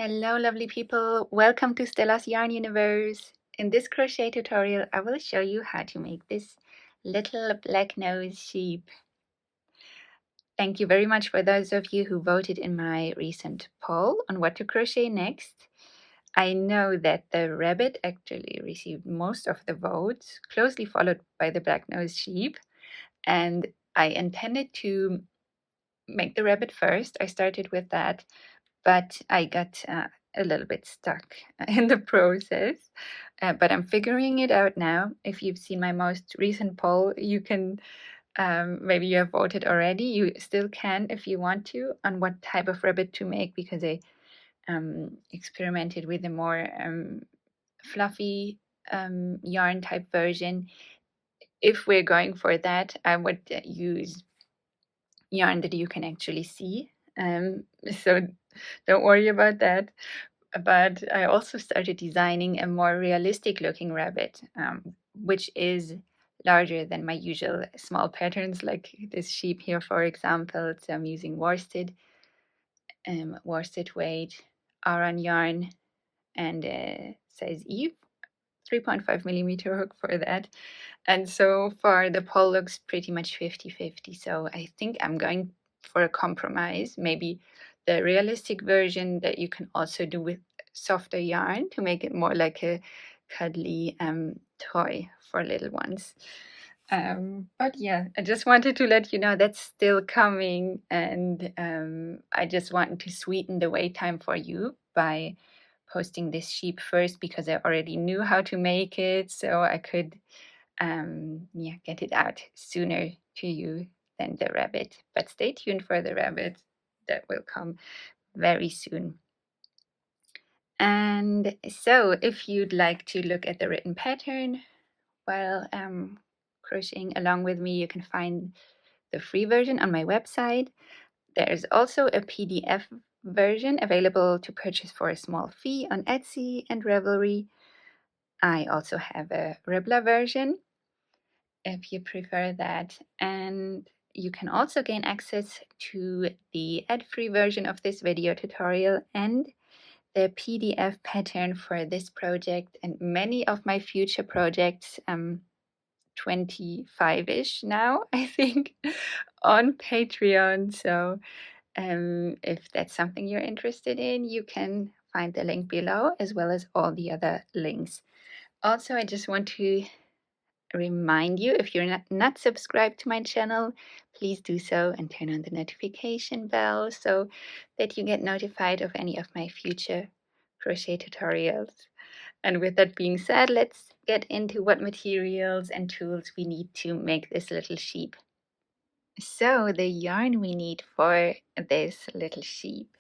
Hello lovely people, welcome to Stella's Yarn Universe. In this crochet tutorial I will show you how to make this little black-nosed sheep. Thank you very much for those of you who voted in my recent poll on what to crochet next. I know that the rabbit actually received most of the votes, closely followed by the black-nosed sheep, and I intended to make the rabbit first. I started with that, but I got a little bit stuck in the process. But I'm figuring it out now. If you've seen my most recent poll, you can, maybe you have voted already. You still can if you want to, on what type of rabbit to make, because I experimented with a more fluffy yarn type version. If we're going for that, I would use yarn that you can actually see. So don't worry about that. But I also started designing a more realistic looking rabbit, which is larger than my usual small patterns, like this sheep here, for example. So I'm using worsted weight Aran yarn and size E, 3.5 millimeter hook for that. And so far the poll looks pretty much 50-50. So I think I'm going for a compromise, maybe the realistic version that you can also do with softer yarn to make it more like a cuddly toy for little ones. But yeah, I just wanted to let you know that's still coming, and I just wanted to sweeten the wait time for you by posting this sheep first, because I already knew how to make it, so I could get it out sooner to you than the rabbit. But stay tuned for the rabbit, that will come very soon. And so if you'd like to look at the written pattern while crocheting along with me, you can find the free version on my website. There's also a PDF version available to purchase for a small fee on Etsy and Ribblr. I also have a Ribblr version if you prefer that, and you can also gain access to the ad-free version of this video tutorial and the PDF pattern for this project and many of my future projects, 25-ish now, I think, on Patreon. So if that's something you're interested in, you can find the link below, as well as all the other links. Also, I just want to remind you, if you're not subscribed to my channel, please do so and turn on the notification bell so that you get notified of any of my future crochet tutorials. And with that being said, let's get into what materials and tools we need to make this little sheep. So the yarn we need for this little sheep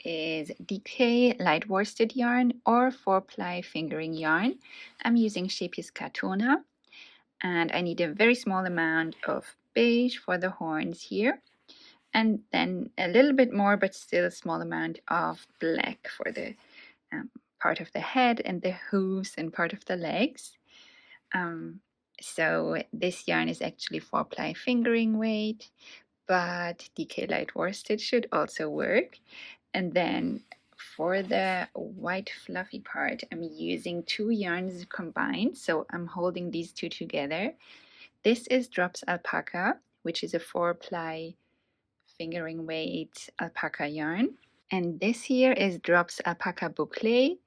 is DK light worsted yarn or 4-ply fingering yarn. I'm using Sheepy's Katona, and I need a very small amount of beige for the horns here, and then a little bit more but still a small amount of black for the part of the head and the hooves and part of the legs. So this yarn is actually 4-ply fingering weight, but DK light worsted should also work. And then for the white fluffy part, I'm using 2 yarns combined, so I'm holding these two together. This is Drops Alpaca, which is a 4-ply fingering weight alpaca yarn. And this here is Drops Alpaca Boucle.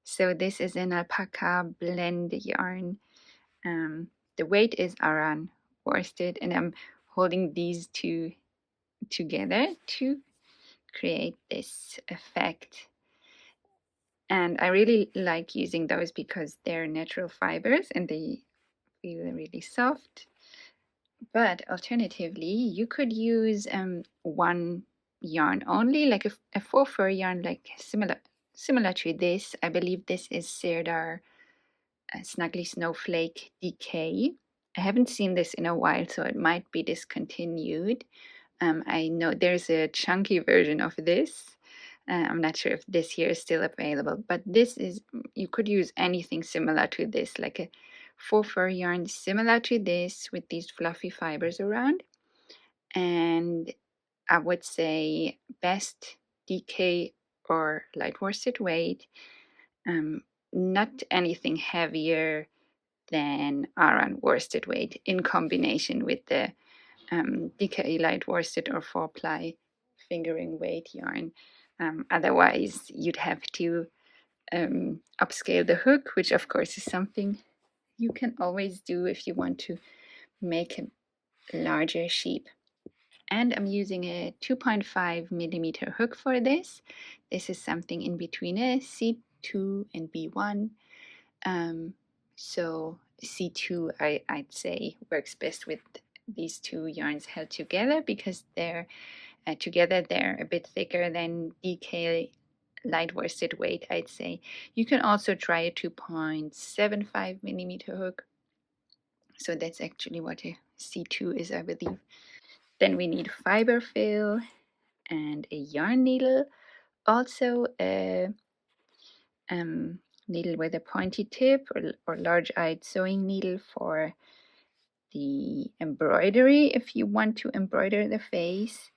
So this is an alpaca blend yarn. The weight is Aran worsted, and I'm holding these two together to create this effect. And I really like using those because they're natural fibers and they feel really soft. But alternatively, you could use one yarn only, like a faux fur yarn, like similar to this. I believe this is Sirdar Snuggly Snowflake DK. I haven't seen this in a while, so it might be discontinued. I know there's a chunky version of this. I'm not sure if this here is still available, but this is, you could use anything similar to this, like a faux fur yarn similar to this with these fluffy fibers around. And I would say best DK or light worsted weight, not anything heavier than Aran worsted weight in combination with the DK light worsted or 4-ply fingering weight yarn. Otherwise, you'd have to upscale the hook, which of course is something you can always do if you want to make a larger sheep. And I'm using a 2.5 millimeter hook for this. This is something in between a C2 and B1. So C2, I'd say, works best with these two yarns held together because they're together they're a bit thicker than DK light worsted weight, I'd say. You can also try a 2.75 millimeter hook. So that's actually what a C2 is, I believe. Then we need fiber fill and a yarn needle. Also a needle with a pointy tip or large-eyed sewing needle for the embroidery if you want to embroider the face.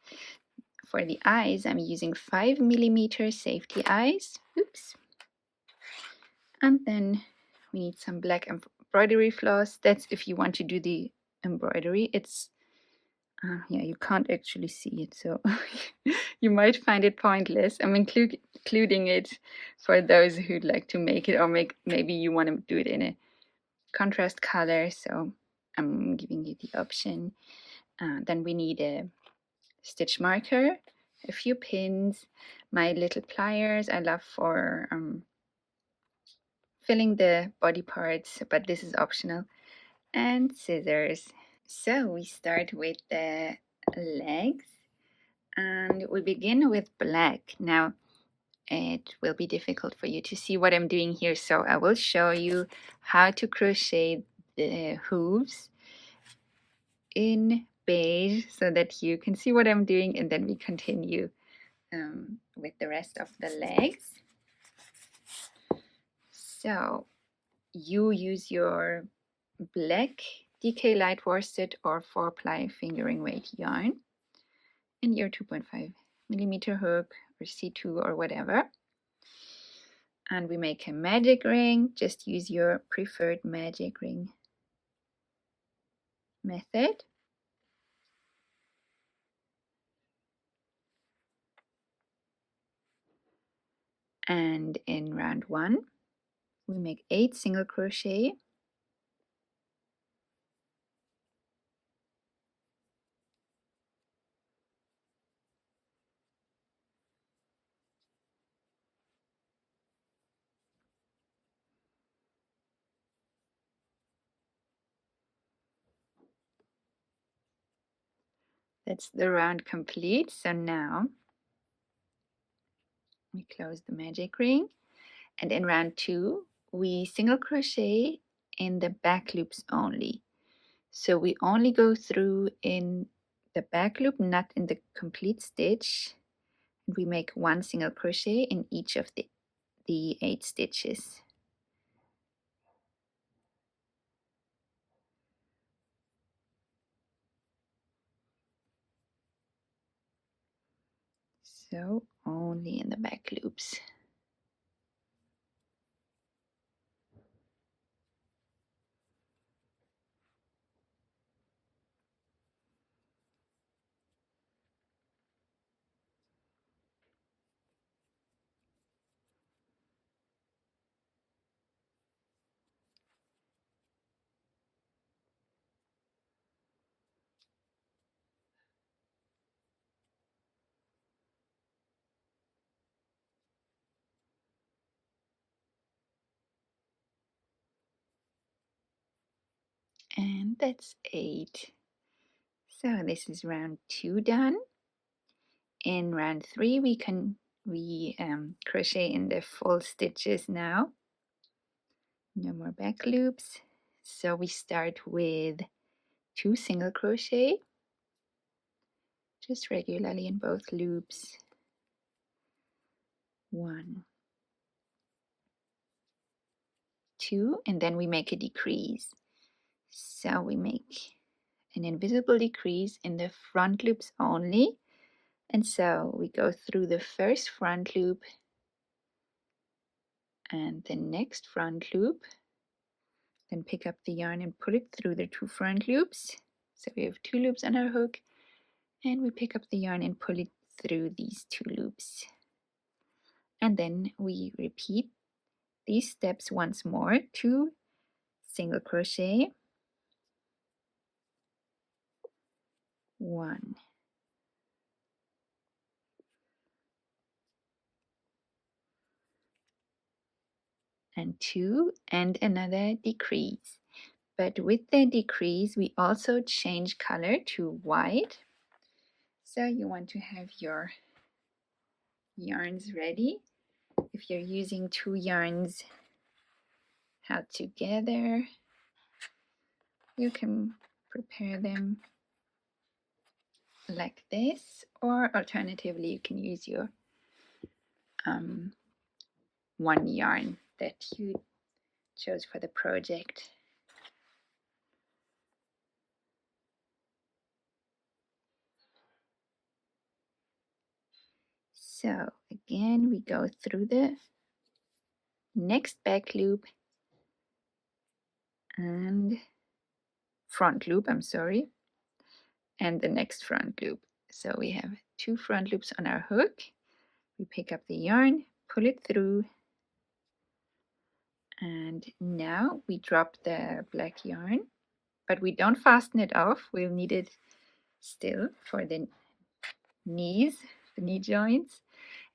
For the eyes, I'm using 5 millimeter safety eyes. Oops. And then we need some black embroidery floss. That's if you want to do the embroidery. It's yeah, you can't actually see it, so you might find it pointless. I'm including it for those who'd like to make it, or maybe you want to do it in a contrast color, so I'm giving you the option. Then we need a stitch marker, a few pins, my little pliers I love for filling the body parts, but this is optional, and scissors. So we start with the legs and we begin with black. Now it will be difficult for you to see what I'm doing here, so I will show you how to crochet the hooves in beige so that you can see what I'm doing, and then we continue with the rest of the legs. So you use your black DK light worsted or 4-ply fingering weight yarn and your 2.5 millimeter hook or C2 or whatever, and we make a magic ring. Just use your preferred magic ring method. And in round 1 we make 8 single crochet, that's the round complete. So now we close the magic ring, and in round 2 we single crochet in the back loops only. So we only go through in the back loop, not in the complete stitch. We make 1 single crochet in each of the 8 stitches. So only in the back loops. And that's 8. So this is round 2 done. In round 3 we crochet in the full stitches now. No more back loops. So we start with 2 single crochet, just regularly in both loops. 1, 2, and then we make a decrease. So we make an invisible decrease in the front loops only. And so we go through the first front loop and the next front loop. Then pick up the yarn and pull it through the 2 front loops. So we have 2 loops on our hook, and we pick up the yarn and pull it through these 2 loops. And then we repeat these steps once more. 2 single crochet, 1, and 2, and another decrease. But with the decrease, we also change color to white. So you want to have your yarns ready. If you're using 2 yarns held together, you can prepare them like this, or alternatively you can use your 1 yarn that you chose for the project. So again, we go through the next back loop and front loop, I'm sorry, and the next front loop. So we have 2 front loops on our hook. We pick up the yarn, pull it through, and now we drop the black yarn, but we don't fasten it off. We'll need it still for the knees, the knee joints.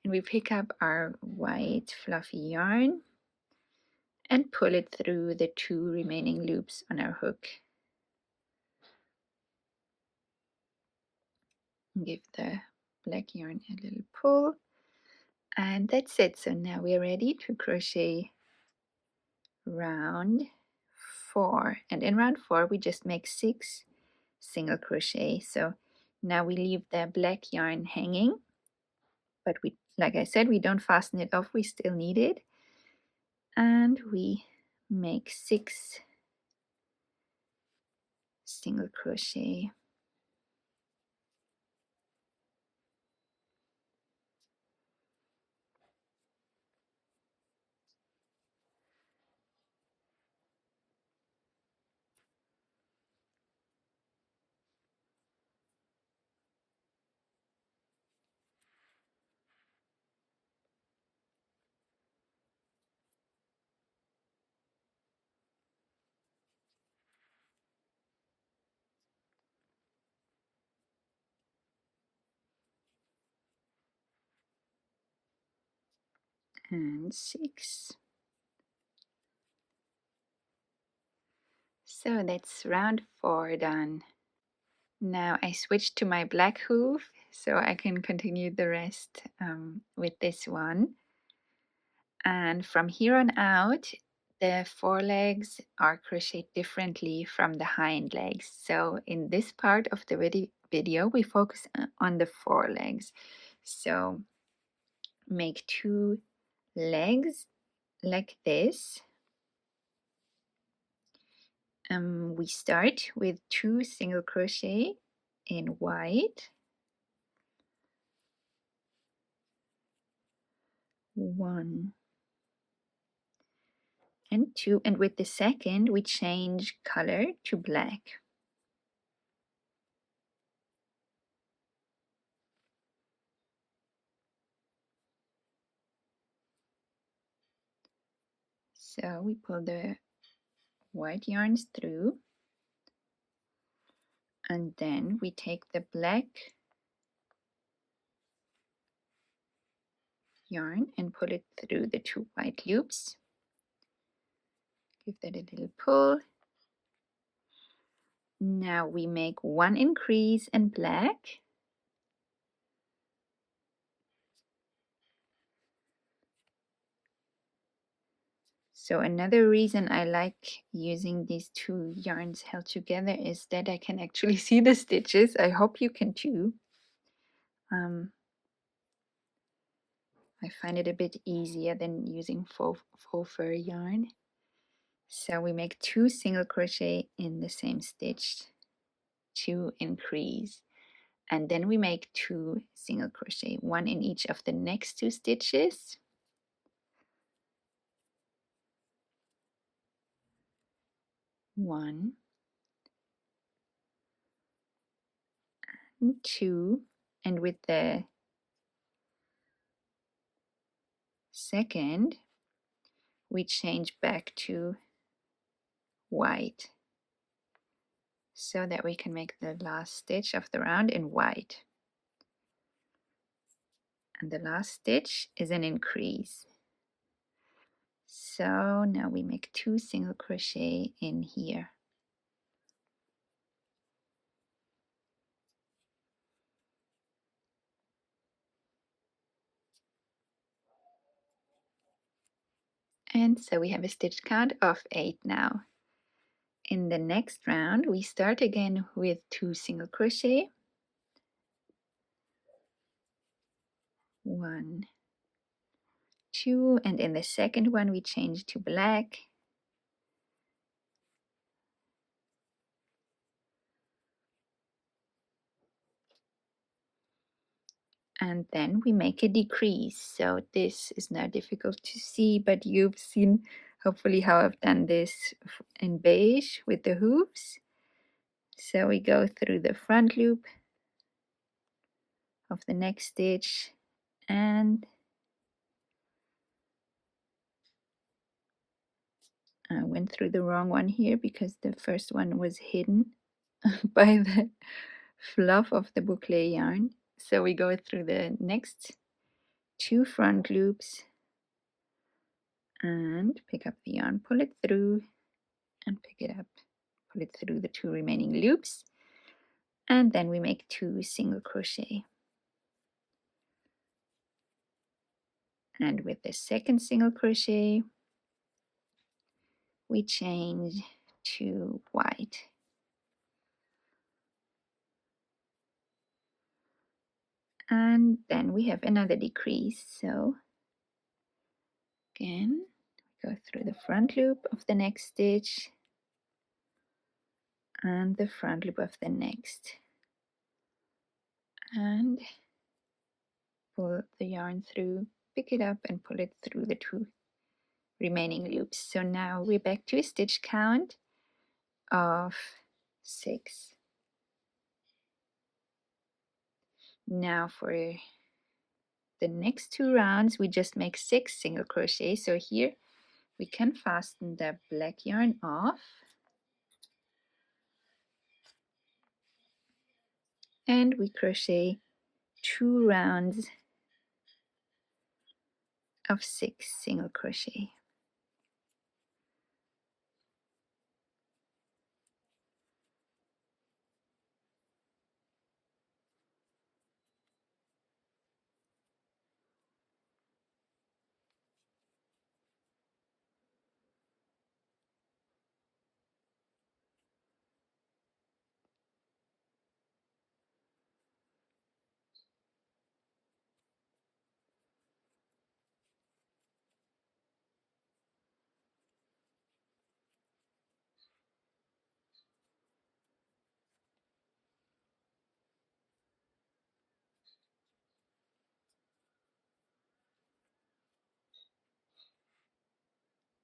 And we pick up our white fluffy yarn and pull it through the 2 remaining loops on our hook. Give the black yarn a little pull, and that's it. So now we're ready to crochet round 4, and in round 4 we just make 6 single crochet. So now we leave the black yarn hanging, but we, like I said, we don't fasten it off, we still need it, and we make 6 single crochet. And 6. So that's round 4 done. Now I switched to my black hoof so I can continue the rest with this one. And from here on out, the forelegs are crocheted differently from the hind legs. So in this part of the video, we focus on the forelegs. So make 2 legs like this. We start with 2 single crochet in white, 1 and 2, and with the second we change color to black. So we pull the white yarns through, and then we take the black yarn and pull it through the 2 white loops. Give that a little pull. Now we make 1 increase in black, so another reason I like using these 2 yarns held together is that I can actually see the stitches. I hope you can too. I find it a bit easier than using faux fur yarn. So we make 2 single crochet in the same stitch, 2 increase, and then we make 2 single crochet, 1 in each of the next 2 stitches, 1 and 2, and with the second we change back to white so that we can make the last stitch of the round in white. And the last stitch is an increase. So now we make 2 single crochet in here. And so we have a stitch count of 8 now. In the next round we start again with 2 single crochet, 1, 2, and in the second one we change to black, and then we make a decrease. So this is now difficult to see, but you've seen hopefully how I've done this in beige with the hoops. So we go through the front loop of the next stitch, and I went through the wrong one here because the first one was hidden by the fluff of the boucle yarn. So we go through the next 2 front loops and pick up the yarn, pull it through and pick it up, pull it through the 2 remaining loops, and then we make 2 single crochet. And with the second single crochet we change to white. And then we have another decrease. So again we go through the front loop of the next stitch and the front loop of the next, and pull the yarn through, pick it up and pull it through the 2 remaining loops. So now we're back to a stitch count of 6. Now for the next 2 rounds we just make 6 single crochet. So here we can fasten the black yarn off and we crochet 2 rounds of 6 single crochet.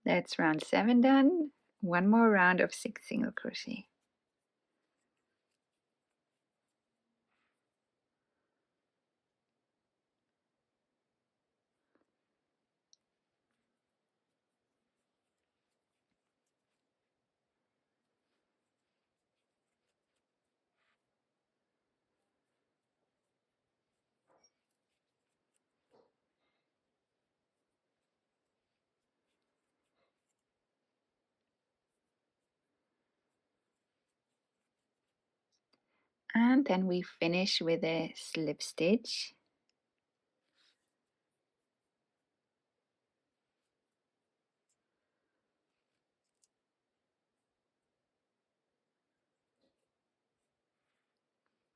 That's round 7 done. 1 more round of 6 single crochet. And then we finish with a slip stitch.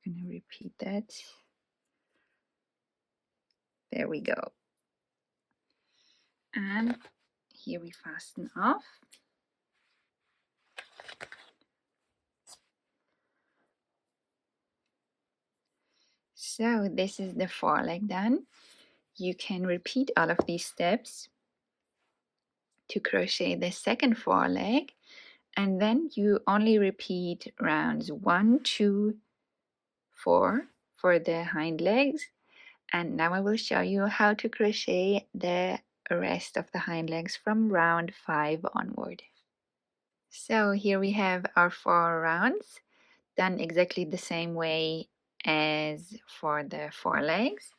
I'm going to repeat that. There we go. And here we fasten off. So this is the foreleg done. You can repeat all of these steps to crochet the second foreleg, And then you only repeat rounds 1, 2, 4 for the hind legs. And now I will show you how to crochet the rest of the hind legs from round 5 onward. So here we have our 4 rounds, done exactly the same way as for the forelegs.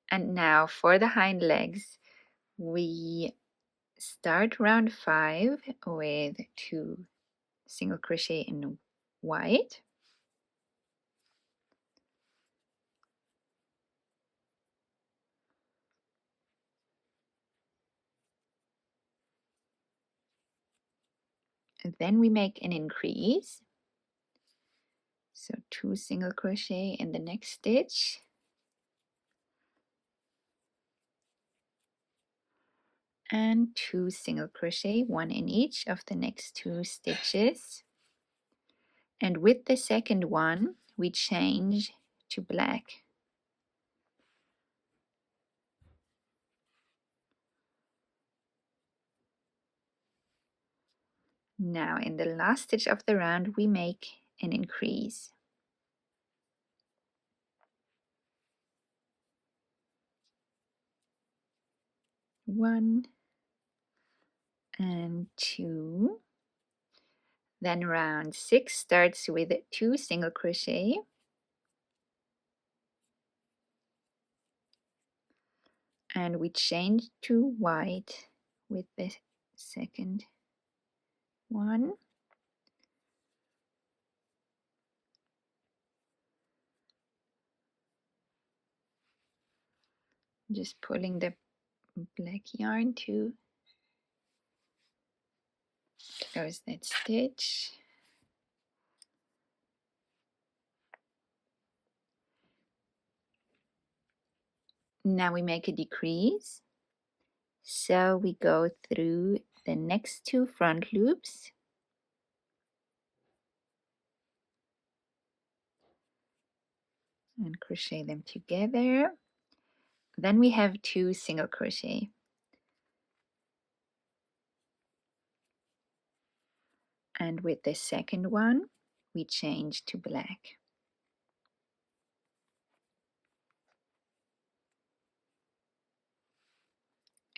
And now for the hind legs, we start round 5 with 2 single crochet in white. And then we make an increase. So 2 single crochet in the next stitch. And 2 single crochet, 1 in each of the next 2 stitches. And with the second one, we change to black. Now in the last stitch of the round, we make an increase. 1 and 2. Then round 6 starts with 2 single crochet. And we change to white with the second one. Just pulling the black yarn to close that stitch. Now we make a decrease. So we go through the next 2 front loops. And crochet them together. Then we have 2 single crochet. And with the second one, we change to black.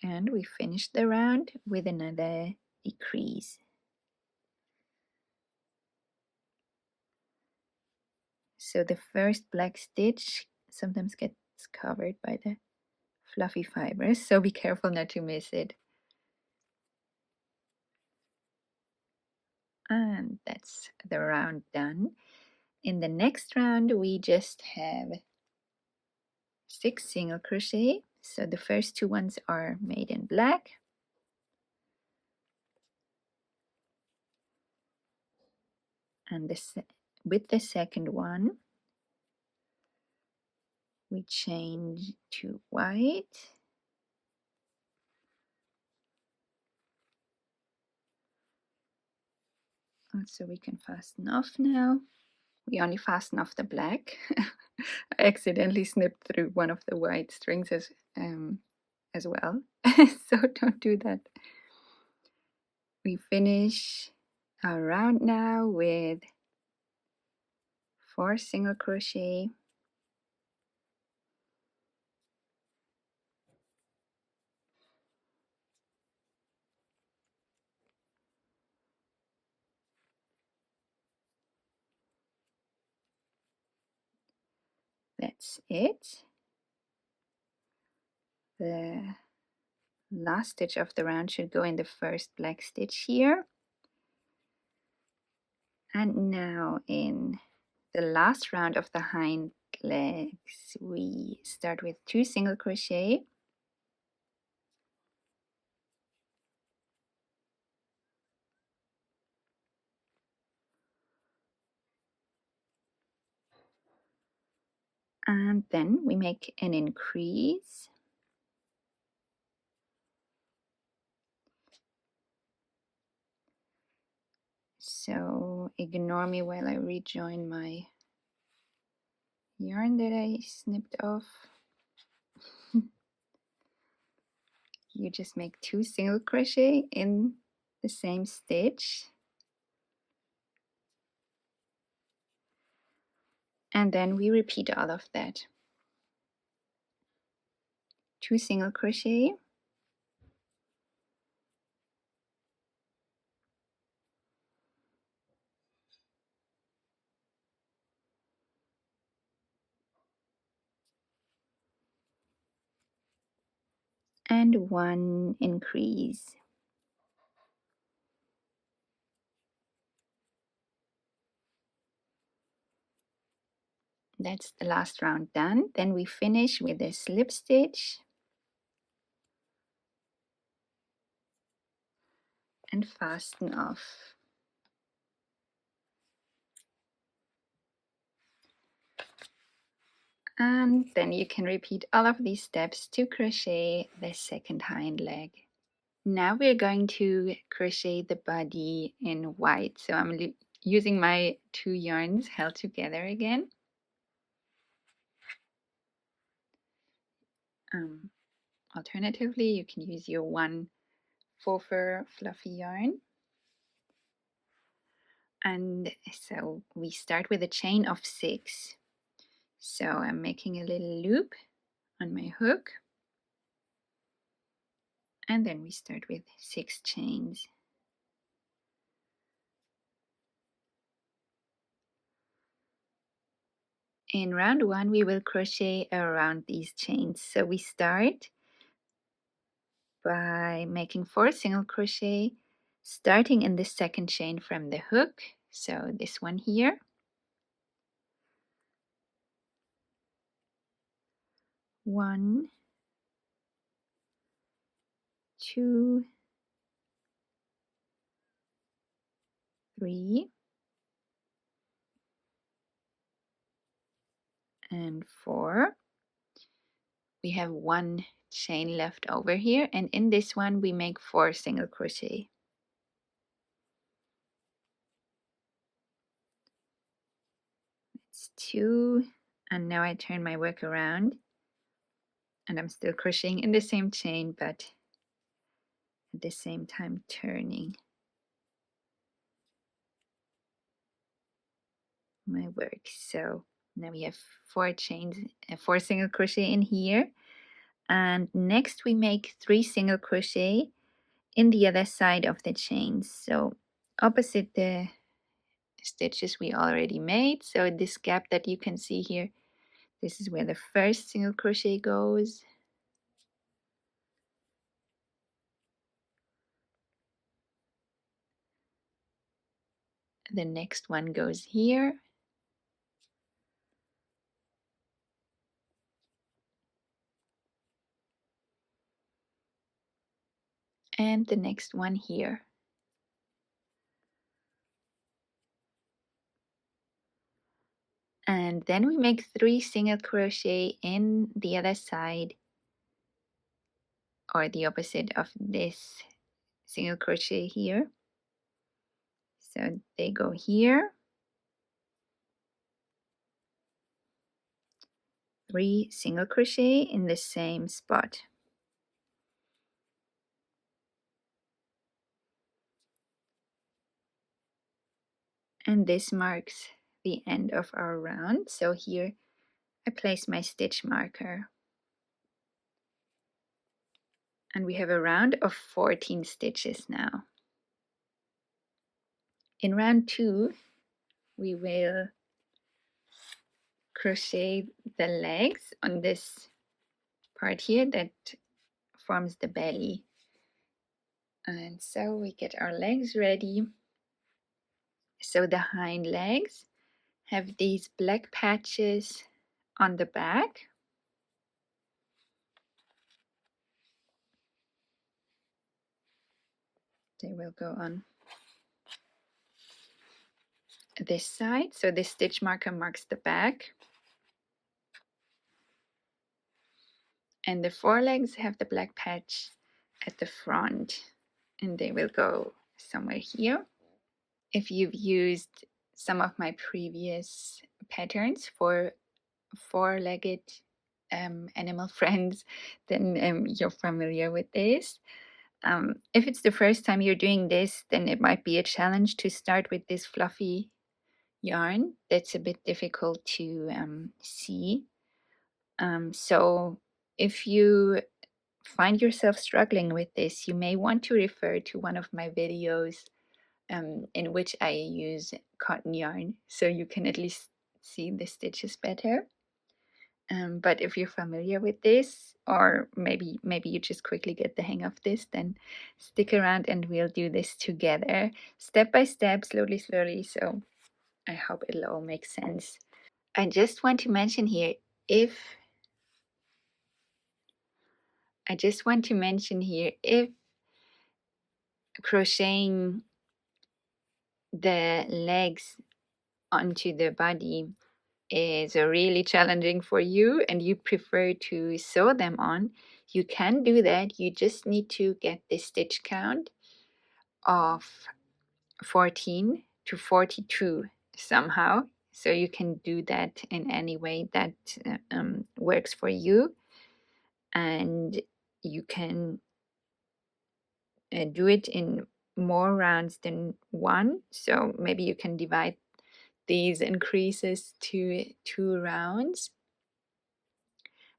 And we finish the round with another decrease. So the first black stitch sometimes gets covered by the fluffy fibers, so be careful not to miss it. And that's the round done. In the next round, we just have 6 single crochet. So the first 2 ones are made in black. And with the second one, we change to white. So we can fasten off now. We only fasten off the black. I accidentally snipped through one of the white strings as well. So don't do that. We finish our round now with 4 single crochet. That's it. The last stitch of the round should go in the first black stitch here. And now in the last round of the hind legs, we start with 2 single crochet. And then we make an increase. So ignore me while I rejoin my yarn that I snipped off. You just make 2 single crochet in the same stitch And then we repeat all of that. 2 single crochet, and 1 increase. That's the last round done. Then we finish with a slip stitch and fasten off. And then you can repeat all of these steps to crochet the second hind leg. Now we're going to crochet the body in white. So I'm using my 2 yarns held together again. Alternatively, you can use your 1 faux fur fluffy yarn. And so we start with a chain of 6. So I'm making a little loop on my hook. And then we start with 6 chains. In round 1, we will crochet around these chains. So we start by making 4 single crochet, starting in the second chain from the hook. So this one here. 1, 2, 3, and 4. We have 1 chain left over here, and in this one we make 4 single crochet. It's 2, and now I turn my work around, and I'm still crocheting in the same chain, but at the same time turning my work. So now we have 4 chains, 4 single crochet in here, and next we make 3 single crochet in the other side of the chains, so opposite the stitches we already made. So this gap that you can see here, this is where the first single crochet goes. The next one goes here. And the next one here. And then we make 3 single crochet in the other side, or the opposite of this single crochet here. So they go here, 3 single crochet in the same spot. And this marks the end of our round. So here I place my stitch marker. And we have a round of 14 stitches now. In round 2, we will crochet the legs on this part here that forms the belly. And so we get our legs ready. So the hind legs have these black patches on the back. They will go on this side. So this stitch marker marks the back. And the forelegs have the black patch at the front, and they will go somewhere here. If you've used some of my previous patterns for four-legged animal friends, then you're familiar with this. If it's the first time you're doing this, then it might be a challenge to start with this fluffy yarn that's a bit difficult to see. So if you find yourself struggling with this, you may want to refer to one of my videos in which I use cotton yarn, so you can at least see the stitches better. But if you're familiar with this, or maybe you just quickly get the hang of this, then stick around and we'll do this together, step by step, slowly, so I hope it'll all make sense. I just want to mention here, if crocheting the legs onto the body is really challenging for you and you prefer to sew them on, you can do that. You just need to get the stitch count of 14 to 42 somehow. So you can do that in any way that works for you, and you can do it in more rounds than one. So maybe you can divide these increases to 2 rounds,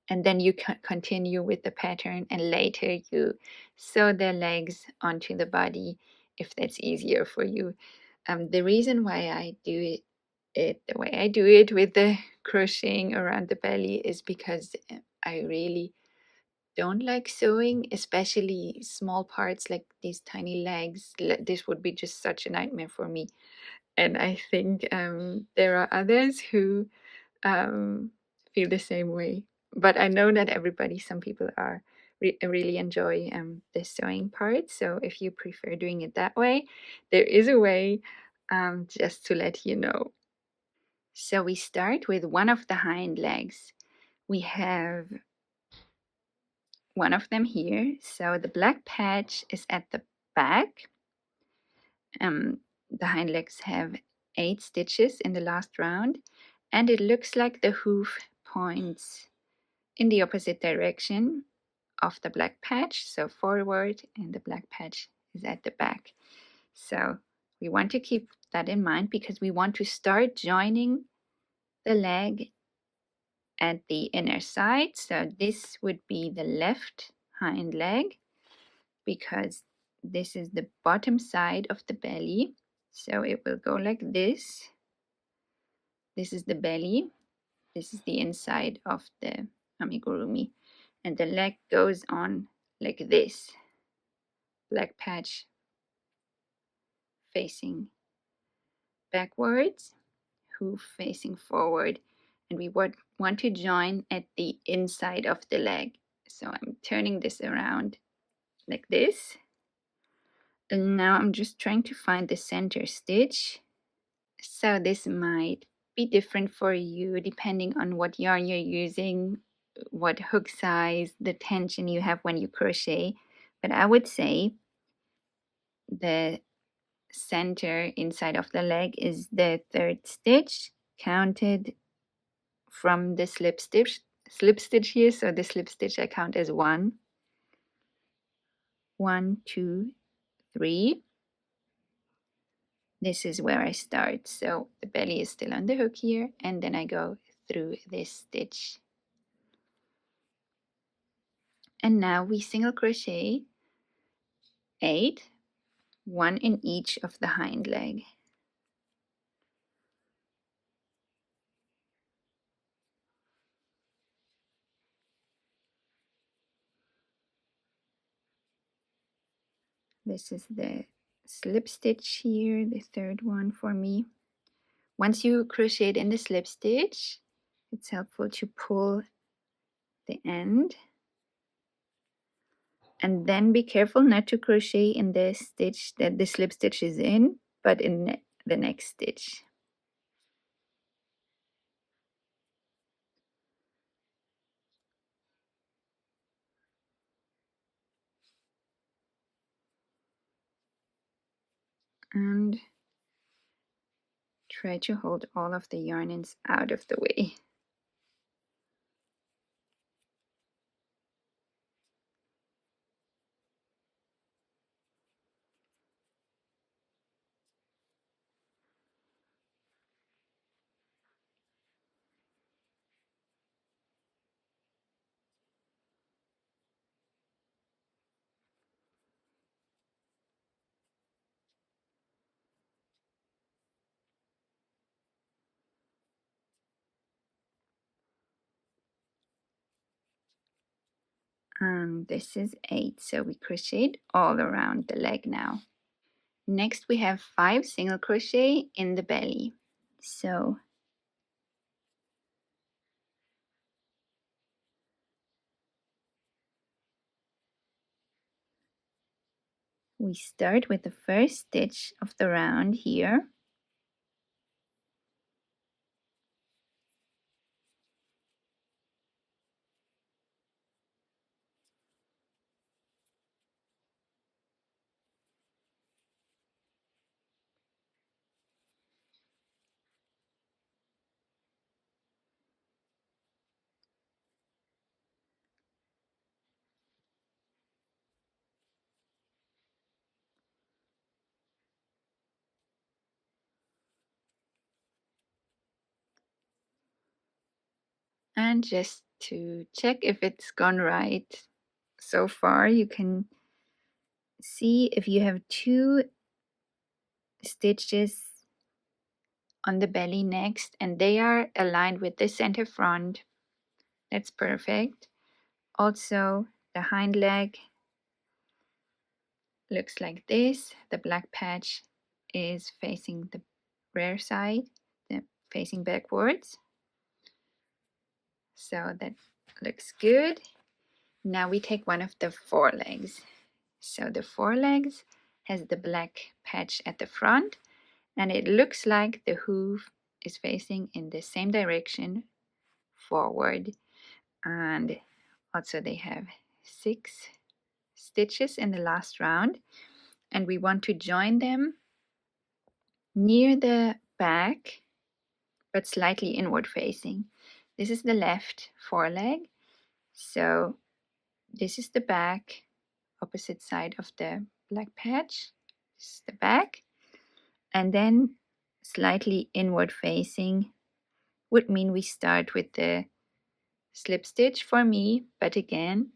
and then you continue with the pattern, and later you sew the legs onto the body if that's easier for you. The reason why I do it the way I do it with the crocheting around the belly is because I really don't like sewing, especially small parts like these tiny legs. This would be just such a nightmare for me. And I think there are others who feel the same way. But I know that some people are really enjoy the sewing part. So if you prefer doing it that way, there is a way, just to let you know. So we start with one of the hind legs. We have one of them here. So the black patch is at the back. The hind legs have 8 stitches in the last round, and it looks like the hoof points in the opposite direction of the black patch, so forward, and the black patch is at the back. So we want to keep that in mind because we want to start joining the leg at the inner side. So this would be the left hind leg because this is the bottom side of the belly. So it will go like this. This is the belly. This is the inside of the amigurumi. And the leg goes on like this. Black patch facing backwards, hoof facing forward. And we want to join at the inside of the leg. So I'm turning this around like this. And now I'm just trying to find the center stitch. So this might be different for you depending on what yarn you're using, what hook size, the tension you have when you crochet. But I would say the center inside of the leg is the 3rd stitch, counted from the slip stitch here. So the slip stitch I count as 1, 1, 2, 3. This is where I start. So the belly is still on the hook here, and then I go through this stitch. And now we single crochet 8, 1 in each of the hind leg. This is the slip stitch here, the 3rd one for me. Once you crochet in the slip stitch, it's helpful to pull the end, and then be careful not to crochet in the stitch that the slip stitch is in, but in the next stitch. And try to hold all of the yarn ends out of the way. And this is 8, so we crocheted all around the leg now. Next we have 5 single crochet in the belly. So we start with the first stitch of the round here. And just to check if it's gone right so far, you can see if you have 2 stitches on the belly next and they are aligned with the center front, that's perfect. Also, the hind leg looks like this. The black patch is facing the rear side, facing backwards. So that looks good. Now we take one of the forelegs. So the forelegs has the black patch at the front, and it looks like the hoof is facing in the same direction forward. And also they have 6 stitches in the last round, and we want to join them near the back but slightly inward facing. This is the left foreleg, so this is the back, opposite side of the black patch. This is the back, and then slightly inward facing would mean we start with the slip stitch for me, but again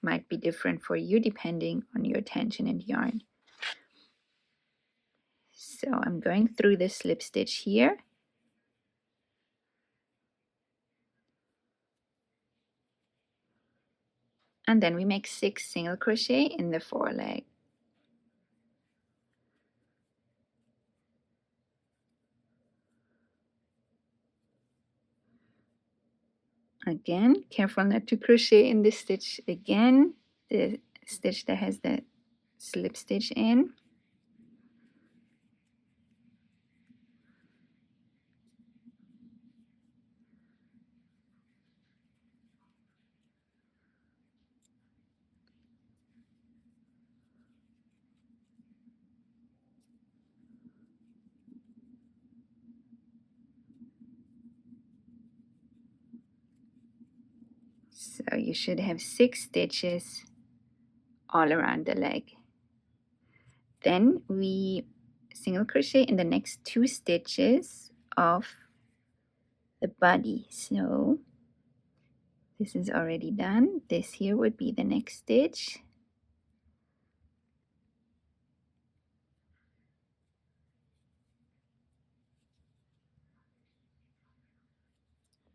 might be different for you depending on your tension and yarn. So I'm going through the slip stitch here. And then we make 6 single crochet in the foreleg. Again, careful not to crochet in this stitch again, the stitch that has the slip stitch in. So you should have 6 stitches all around the leg. Then we single crochet in the next 2 stitches of the body. So this is already done. This here would be the next stitch.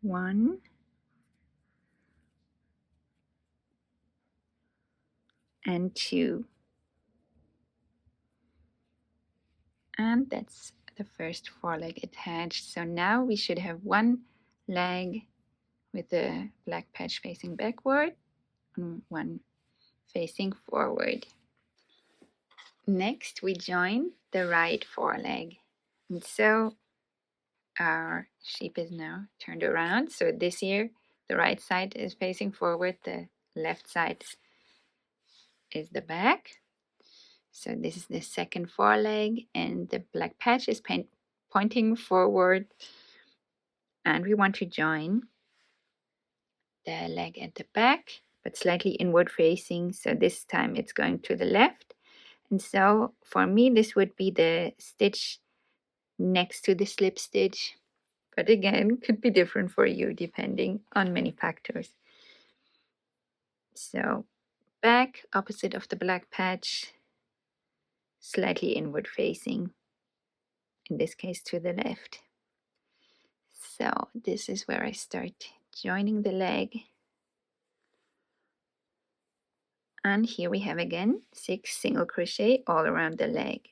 One, and 2. And that's the first foreleg attached. So now we should have one leg with the black patch facing backward and one facing forward. Next we join the right foreleg. And so our sheep is now turned around. So this here, the right side is facing forward, the left side is the back. So this is the second foreleg, and the black patch is pointing forward, and we want to join the leg at the back but slightly inward facing, so this time it's going to the left. And so for me this would be the stitch next to the slip stitch, but again could be different for you depending on many factors. So back, opposite of the black patch, slightly inward facing, in this case to the left. So this is where I start joining the leg. And here we have again 6 single crochet all around the leg.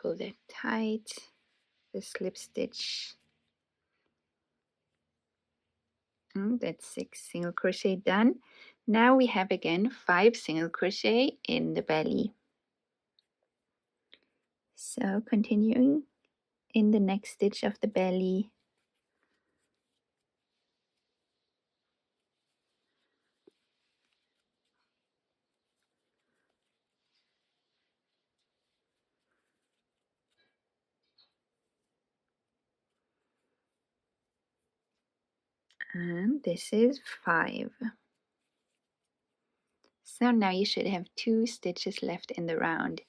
Pull that tight, the slip stitch. That's 6 single crochet done. Now we have again 5 single crochet in the belly. So continuing in the next stitch of the belly, and this is 5. So now you should have 2 stitches left in the round.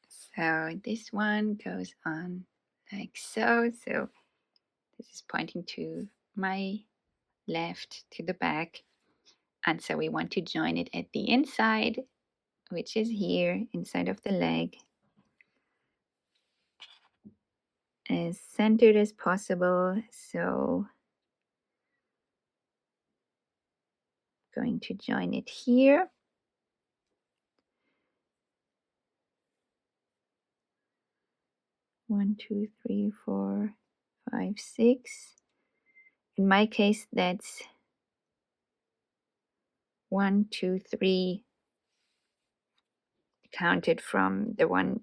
So this one goes on like so. So this is pointing to my left, to the back. And so we want to join it at the inside, which is here, inside of the leg, as centered as possible. So going to join it here. One, two, three, four, 5, 6. In my case, that's 1, 2, 3 counted from the one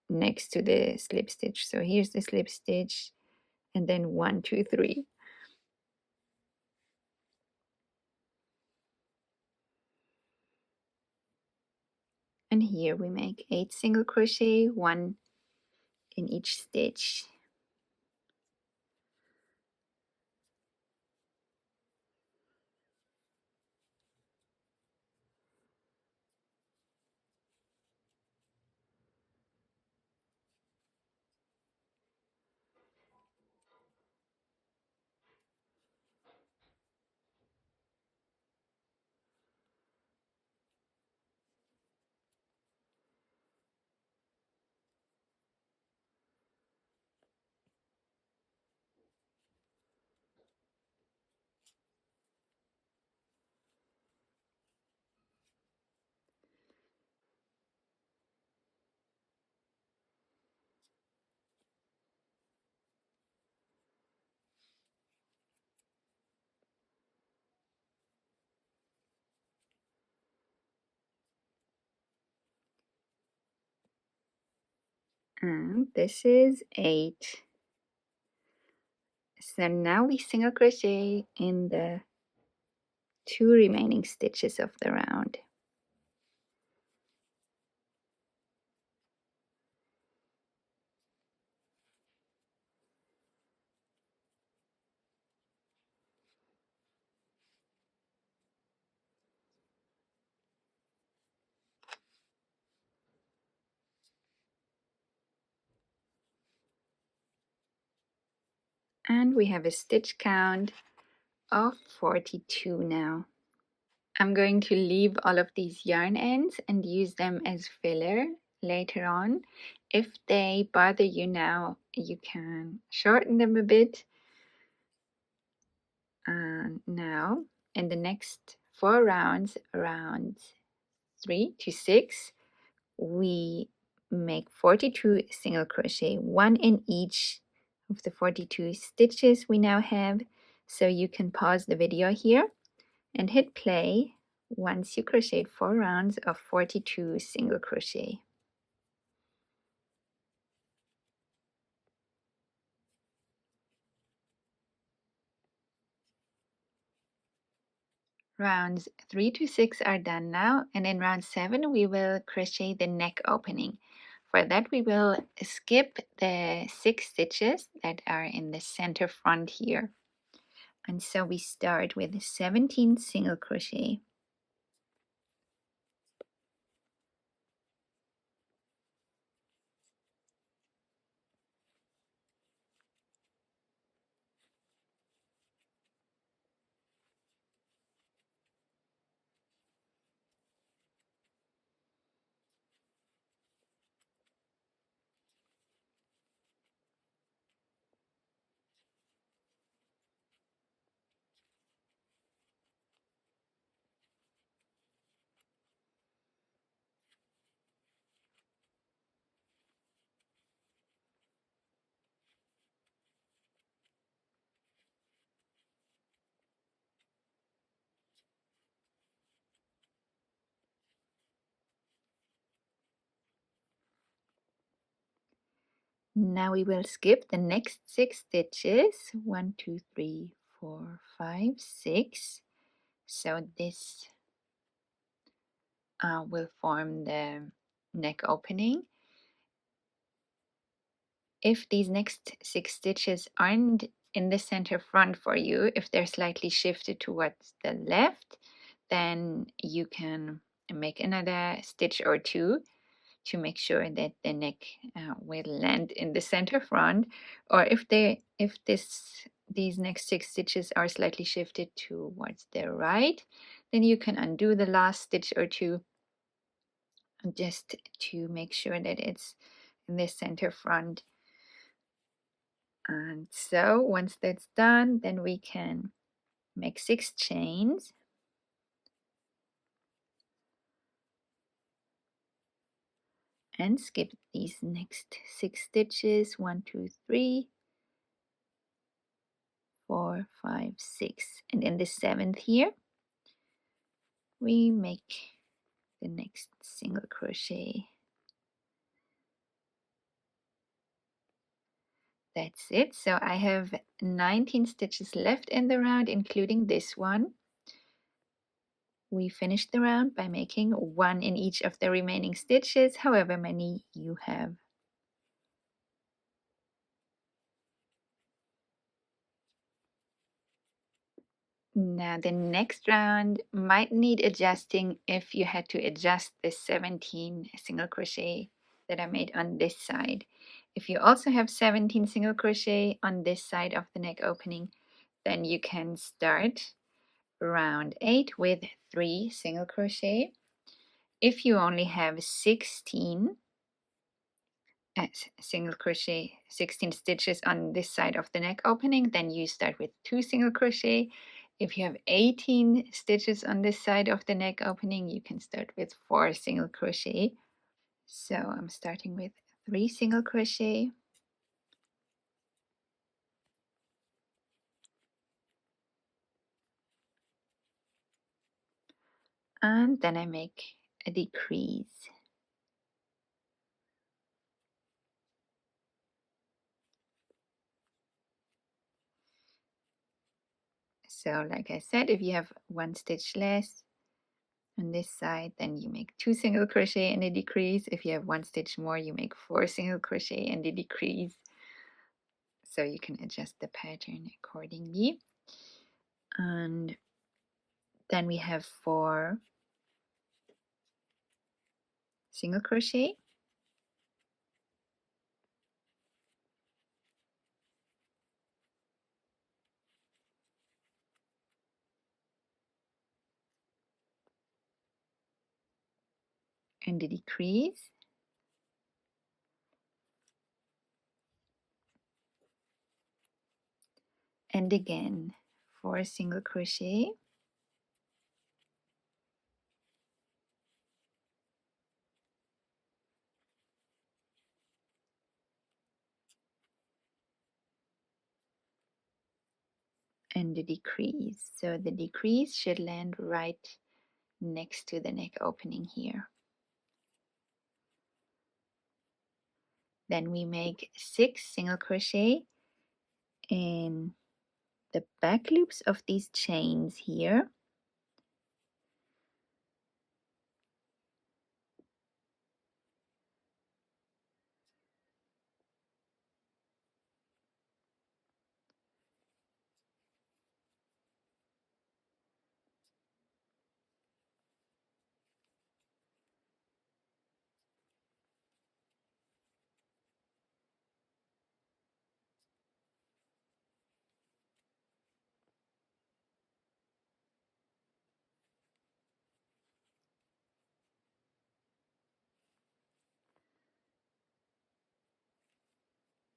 next to the slip stitch. So here's the slip stitch, and then 1, 2, 3. And here we make 8 single crochet, 1 in each stitch. And this is 8. So now we single crochet in the 2 remaining stitches of the round. And we have a stitch count of 42 now. I'm going to leave all of these yarn ends and use them as filler later on. If they bother you now, you can shorten them a bit. And now in the next 4 rounds, rounds 3 to 6, we make 42 single crochet, 1 in each of the 42 stitches we now have. So you can pause the video here and hit play once you crochet 4 rounds of 42 single crochet. Rounds 3 to 6 are done now, and in round 7 we will crochet the neck opening. For that we will skip the 6 stitches that are in the center front here. And so we start with 17 single crochet. Now we will skip the next 6 stitches. 1, 2, 3, 4, 5, 6. So this will form the neck opening. If these next 6 stitches aren't in the center front for you, if they're slightly shifted towards the left, then you can make another stitch or 2 to make sure that the neck will land in the center front. Or if these next 6 stitches are slightly shifted towards the right, then you can undo the last stitch or 2 just to make sure that it's in the center front. And so once that's done, then we can make 6 chains. And skip these next 6 stitches. 1, 2, 3, 4, 5, 6. And in the 7th here, we make the next single crochet. That's it. So I have 19 stitches left in the round, including this one. We finished the round by making 1 in each of the remaining stitches, however many you have. Now the next round might need adjusting if you had to adjust the 17 single crochet that I made on this side. If you also have 17 single crochet on this side of the neck opening, then you can start round 8 with 3 single crochet. If you only have 16 single crochet, 16 stitches on this side of the neck opening, then you start with 2 single crochet. If you have 18 stitches on this side of the neck opening, you can start with 4 single crochet. So I'm starting with 3 single crochet. And then I make a decrease. So like I said, if you have 1 stitch less on this side, then you make 2 single crochet and a decrease. If you have 1 stitch more, you make 4 single crochet and a decrease. So you can adjust the pattern accordingly. And then we have 4 single crochet, and a decrease, and again 4 single crochet, and a decrease. So the decrease should land right next to the neck opening here. Then we make 6 single crochet in the back loops of these chains here.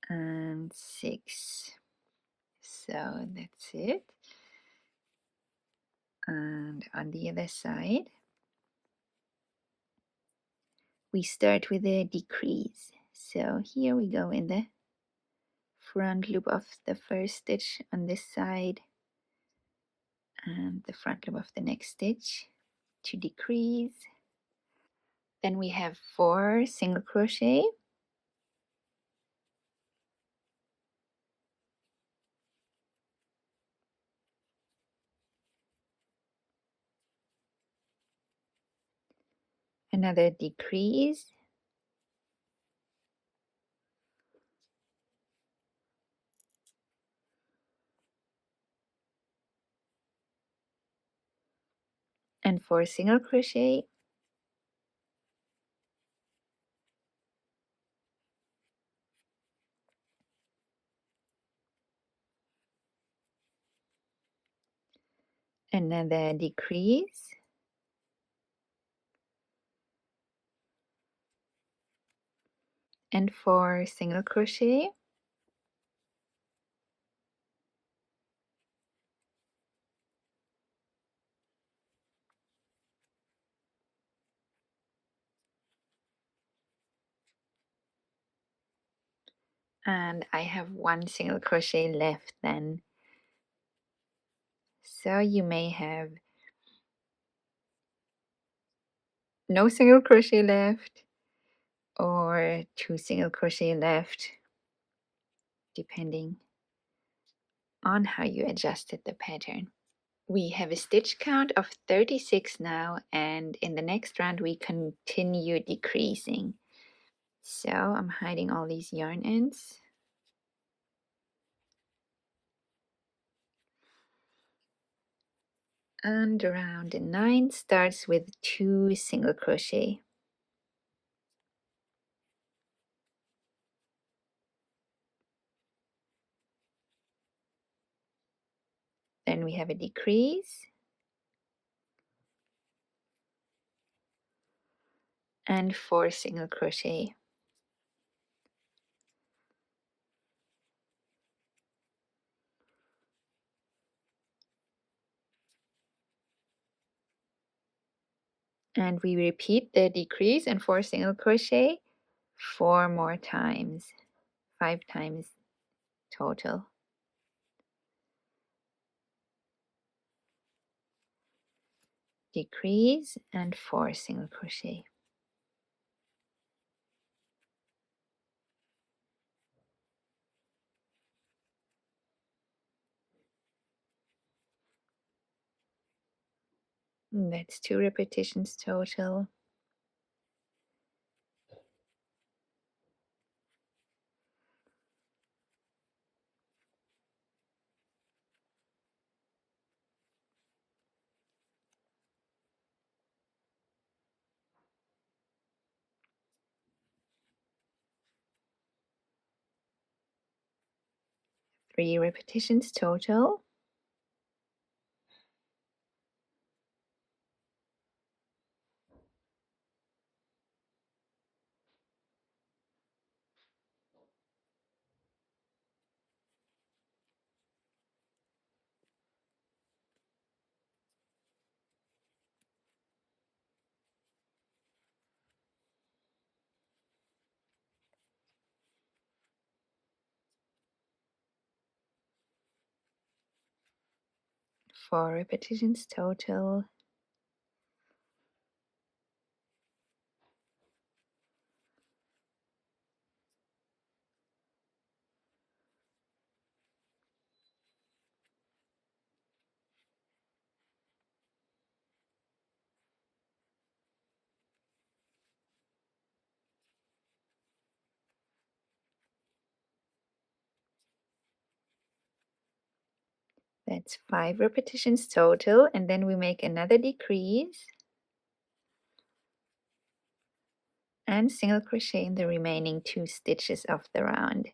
and 6. So that's it. And on the other side, we start with a decrease. So here we go in the front loop of the first stitch on this side and the front loop of the next stitch to decrease. Then we have 4 single crochet, another decrease, and 4 single crochet, another decrease, and 4 single crochet, and I have 1 single crochet left then. So you may have no single crochet left or 2 single crochet left, depending on how you adjusted the pattern. We have a stitch count of 36 now, and in the next round we continue decreasing. So I'm hiding all these yarn ends. And round 9 starts with 2 single crochet. Then we have a decrease and 4 single crochet. And we repeat the decrease and 4 single crochet 4 more times, 5 times total. Decrease and 4 single crochet. That's 2 repetitions total. Three repetitions total. Four repetitions total. That's 5 repetitions total, and then we make another decrease and single crochet in the remaining 2 stitches of the round.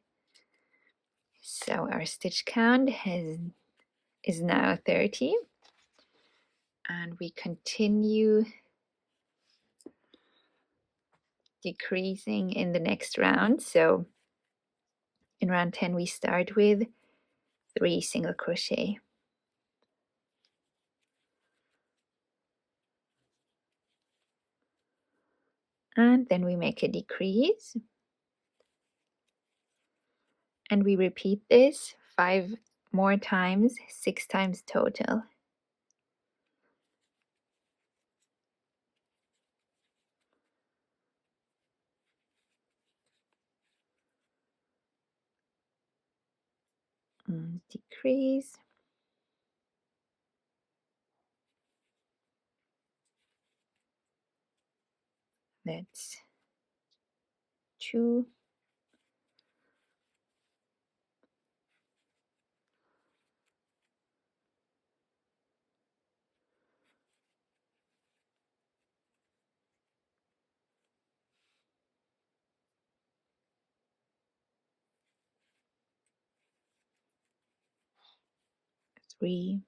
So our stitch count is now 30, and we continue decreasing in the next round. So In round 10 we start with 3 single crochet, and then we make a decrease, and we repeat this 5 more times, 6 times total. Decrease, that's 2, three,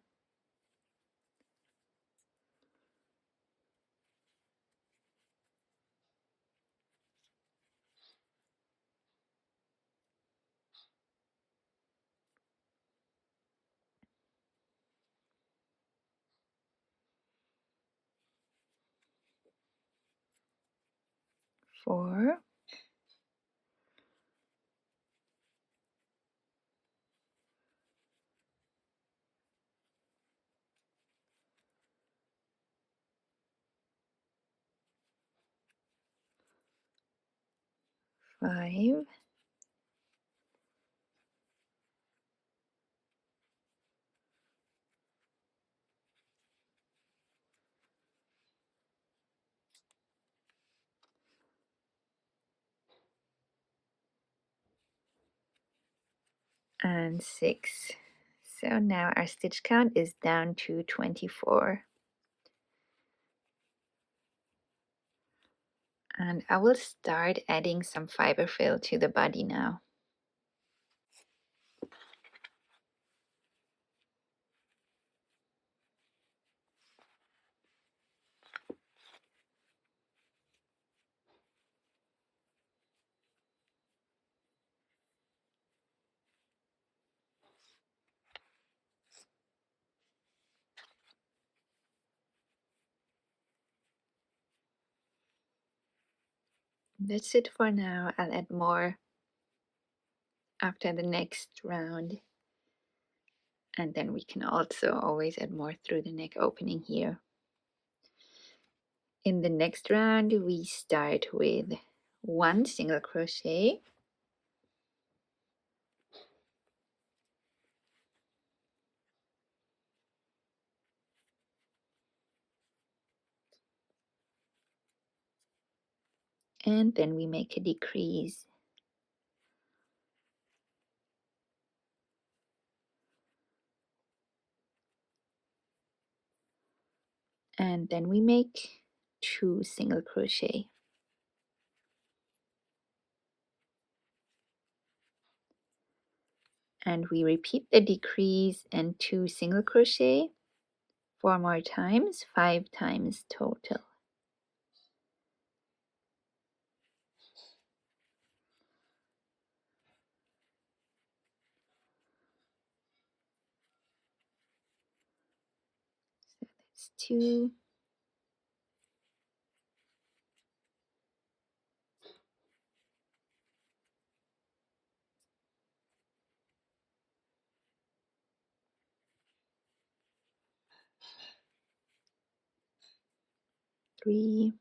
4, 5, 6. So now our stitch count is down to 24. And I will start adding some fiber fill to the body now. That's it for now. I'll add more after the next round. And then we can also always add more through the neck opening here. In the next round, we start with 1 single crochet, and then we make a decrease. And then we make 2 single crochet. And we repeat the decrease and 2 single crochet 4 more times, 5 times total. So that's 2, 3,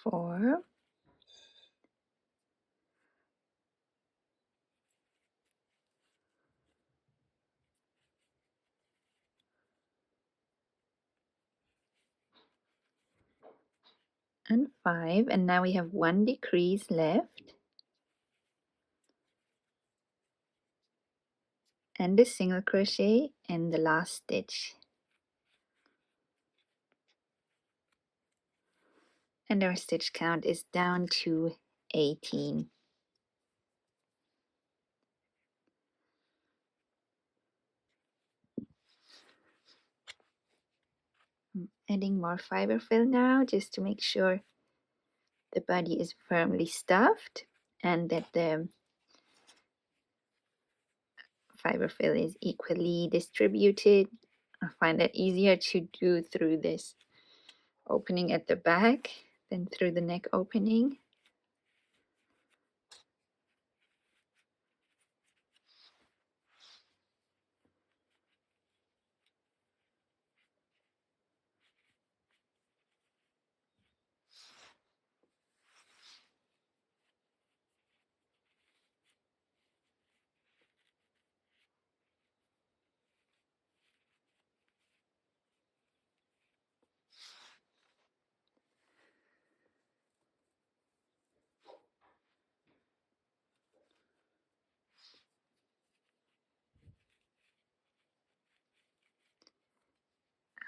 4, and 5, and now we have 1 decrease left and a single crochet in the last stitch, and our stitch count is down to 18. I'm adding more fiber fill now just to make sure the body is firmly stuffed and that the fiber fill is equally distributed. I find that easier to do through this opening at the back than through the neck opening.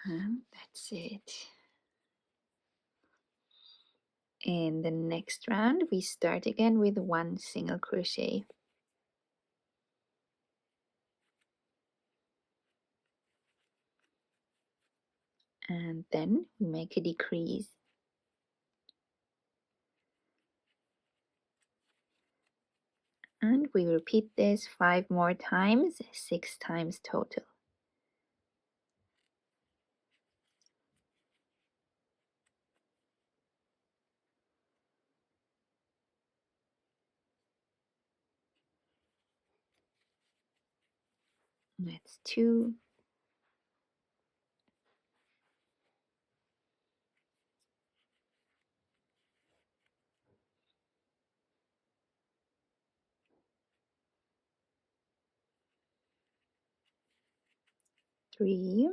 And that's it. In the next round, we start again with 1 single crochet. And then we make a decrease. And we repeat this 5 more times, 6 times total. That's 2, 3,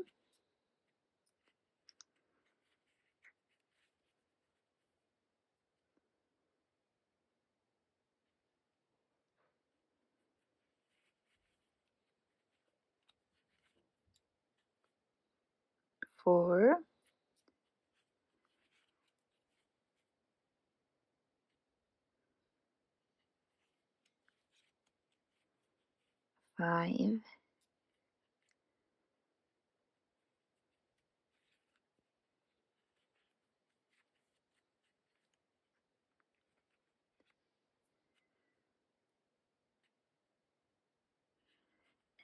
4, 5,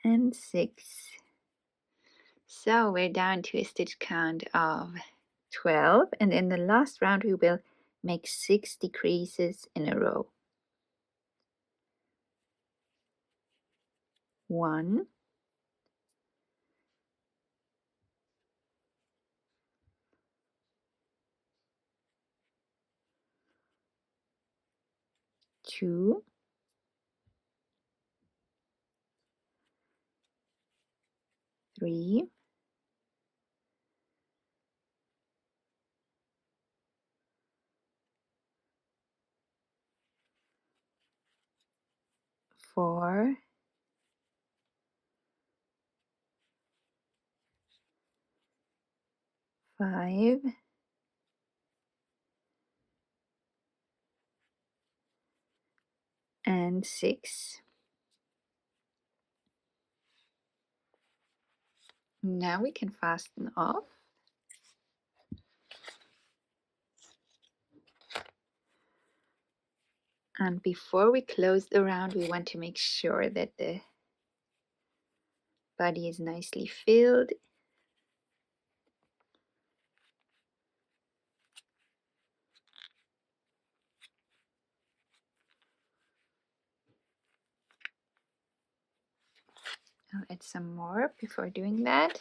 and 6. So we're down to a stitch count of 12, and in the last round we will make 6 decreases in a row. 1, 2, 3, 4, 5, and 6. Now we can fasten off. And before we close the round, we want to make sure that the body is nicely filled. I'll add some more before doing that.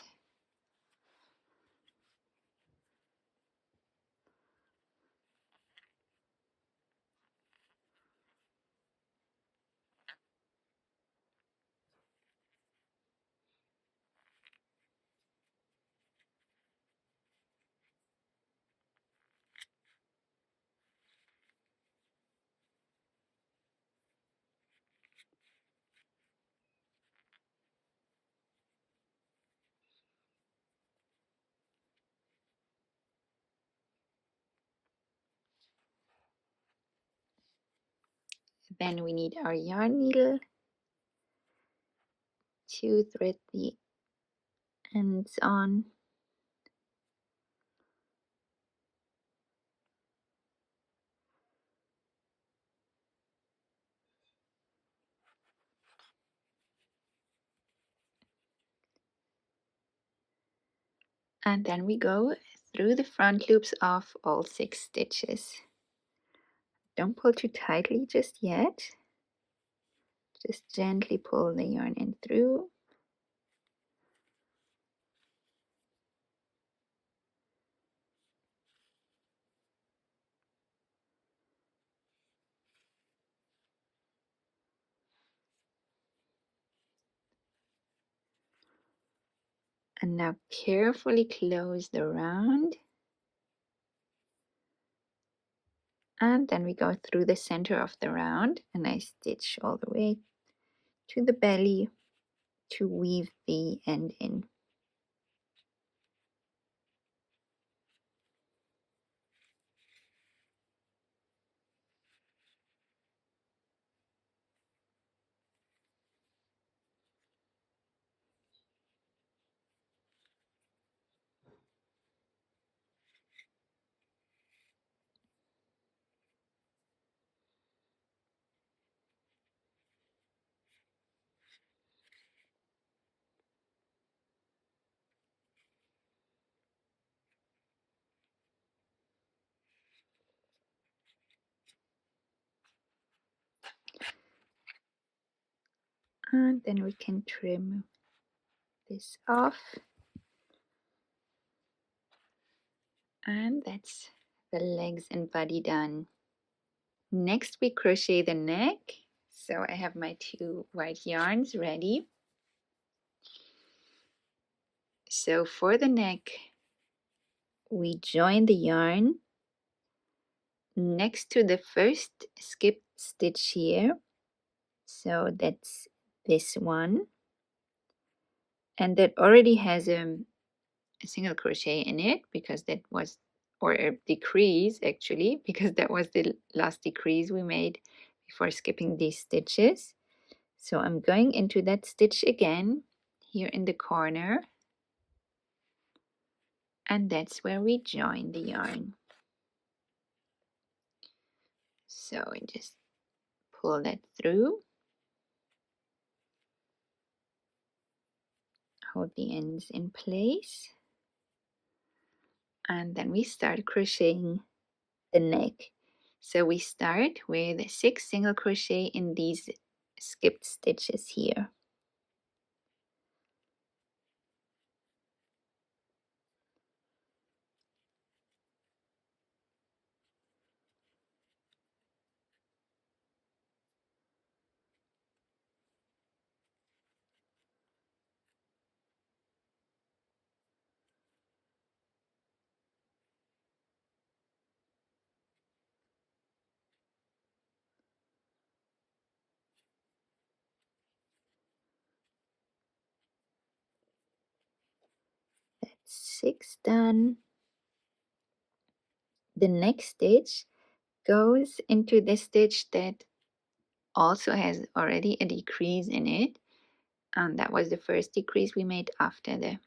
Then we need our yarn needle to thread the ends on. And then we go through the front loops of all 6 stitches. Don't pull too tightly just yet. Just gently pull the yarn in through. And now carefully close the round. And then we go through the center of the round and I stitch all the way to the belly to weave the end in. And then we can trim this off. And that's the legs and body done. Next we crochet the neck. So I have my 2 white yarns ready. So for the neck, we join the yarn next to the first skip stitch here. So that's this one. And that already has a single crochet in it because that was, or a decrease actually, because that was the last decrease we made before skipping these stitches. So I'm going into that stitch again here in the corner, and that's where we join the yarn. So I just pull that through, hold the ends in place, and then we start crocheting the neck. So we start with 6 single crochet in these skipped stitches here. That's 6 done. The next stitch goes into the stitch that also has already a decrease in it, and that was the first decrease we made after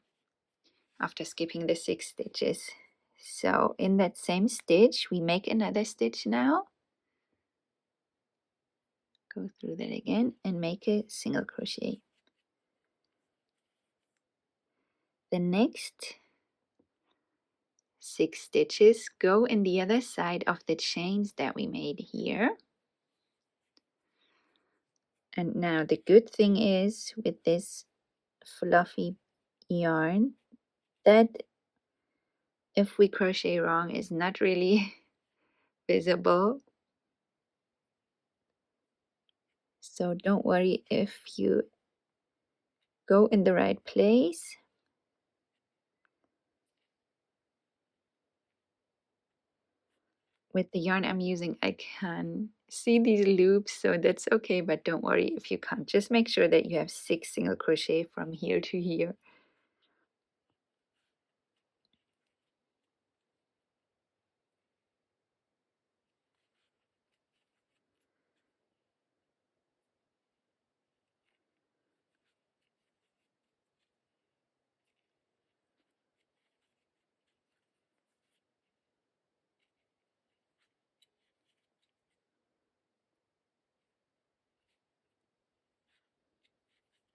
skipping the 6 stitches. So in that same stitch we make another stitch now, go through that again and make a single crochet. The next 6 stitches go in the other side of the chains that we made here. And now the good thing is with this fluffy yarn that if we crochet wrong is not really visible. So don't worry if you go in the right place. With the yarn I'm using, I can see these loops, so that's okay, but don't worry if you can't. Just make sure that you have 6 single crochet from here to here.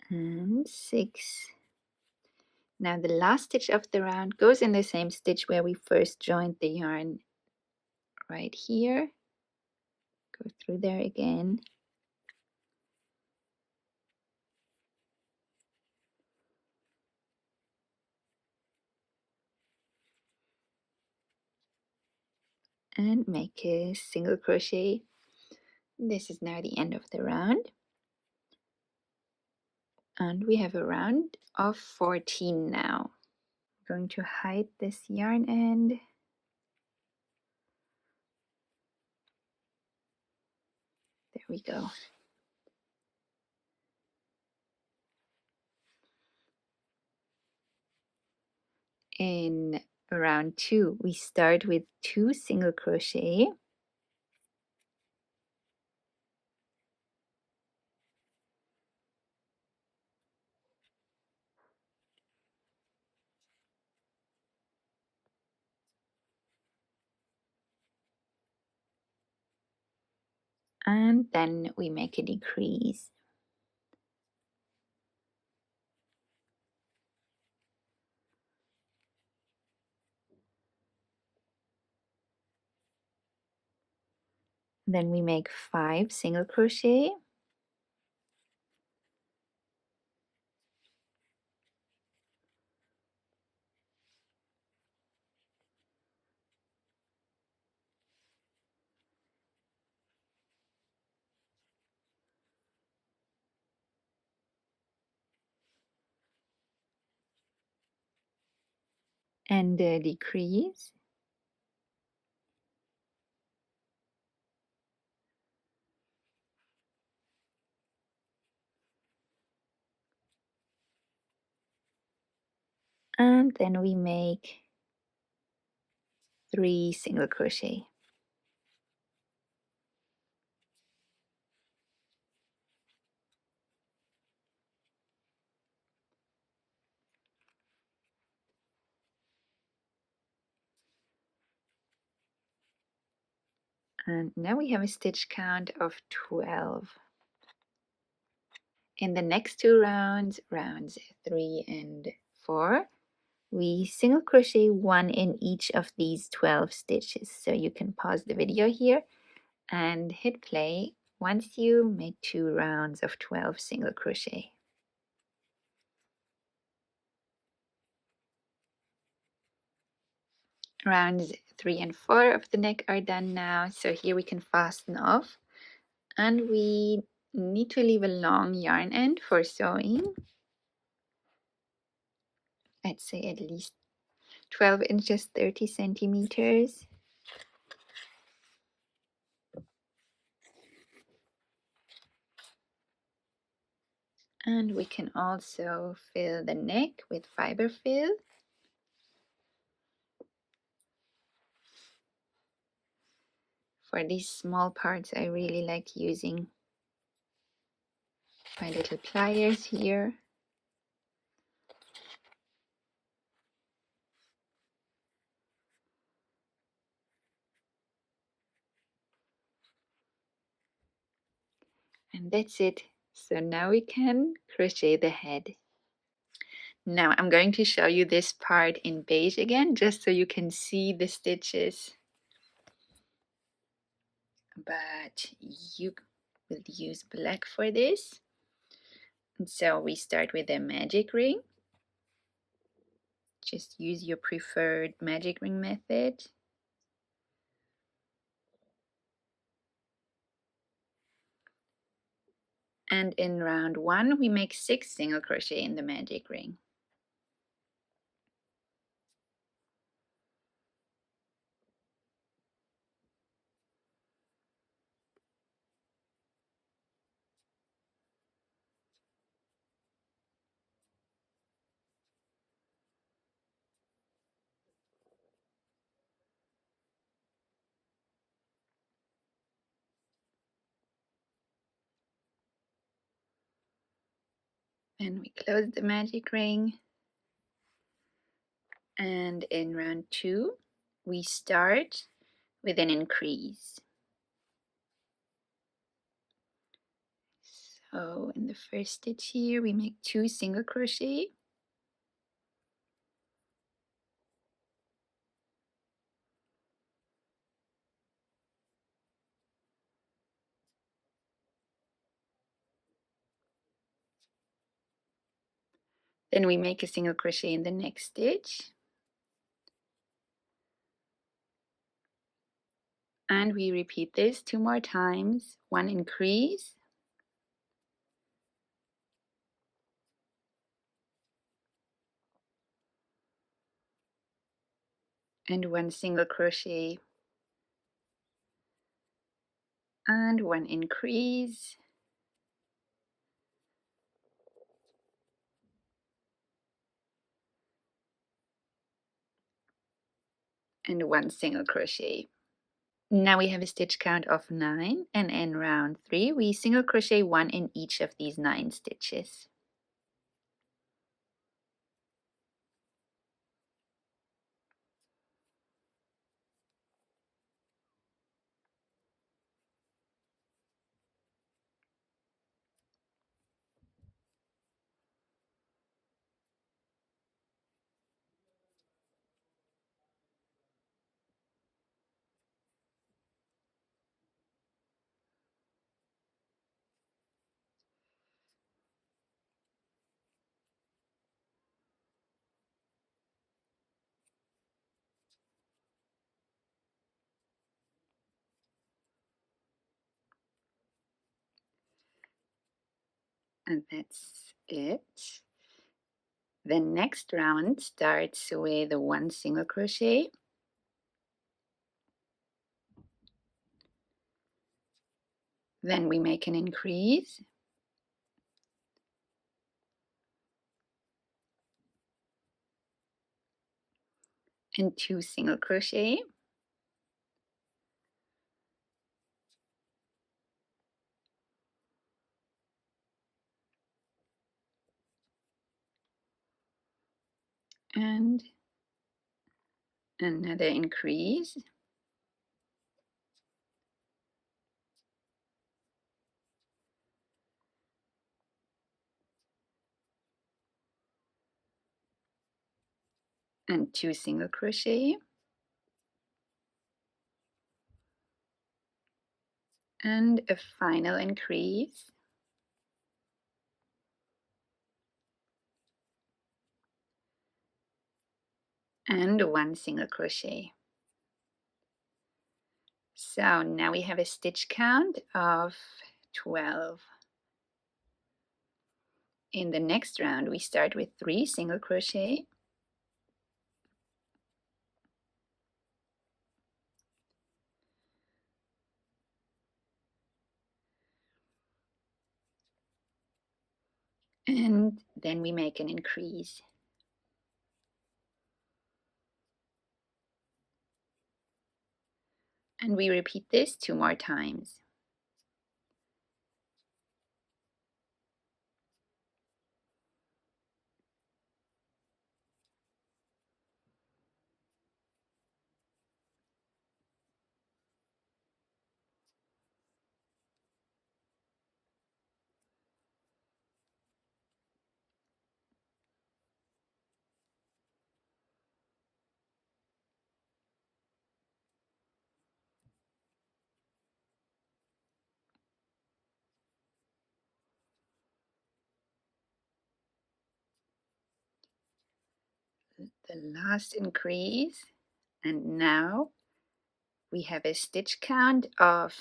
and 6. Now the last stitch of the round goes in the same stitch where we first joined the yarn, right here. Go through there again. And make a single crochet. This is now the end of the round. And we have a round of 14 now. I'm going to hide this yarn end. There we go. In round 2, we start with 2 single crochet. And then we make a decrease. Then we make 5 single crochet. And a decrease. And then we make 3 single crochet. And now we have a stitch count of 12. In the next 2 rounds, rounds 3 and 4, we single crochet 1 in each of these 12 stitches. So you can pause the video here and hit play once you make 2 rounds of 12 single crochet. Rounds 3 and 4 of the neck are done now, so here we can fasten off, and we need to leave a long yarn end for sewing. I'd say at least 12 inches, 30 centimeters. And we can also fill the neck with fiber fill. For these small parts, I really like using my little pliers here. And that's it. So now we can crochet the head. Now I'm going to show you this part in beige again, just so you can see the stitches. But you will use black for this. And so we start with a magic ring. Just use your preferred magic ring method. And in round 1, we make 6 single crochet in the magic ring. And we close the magic ring. And in round 2, we start with an increase. So in the first stitch here, we make 2 single crochet. Then we make a single crochet in the next stitch. And we repeat this 2 more times, 1 increase, and 1 single crochet, and 1 increase, and 1 single crochet. Now we have a stitch count of 9, and in round 3 we single crochet 1 in each of these 9 stitches. And that's it. The next round starts with 1 single crochet, then we make an increase, and 2 single crochet, and another increase, and 2 single crochet, and a final increase, and 1 single crochet. So now we have a stitch count of 12. In the next round we start with 3 single crochet, and then we make an increase, and we repeat this 2 more times. The last increase, and now we have a stitch count of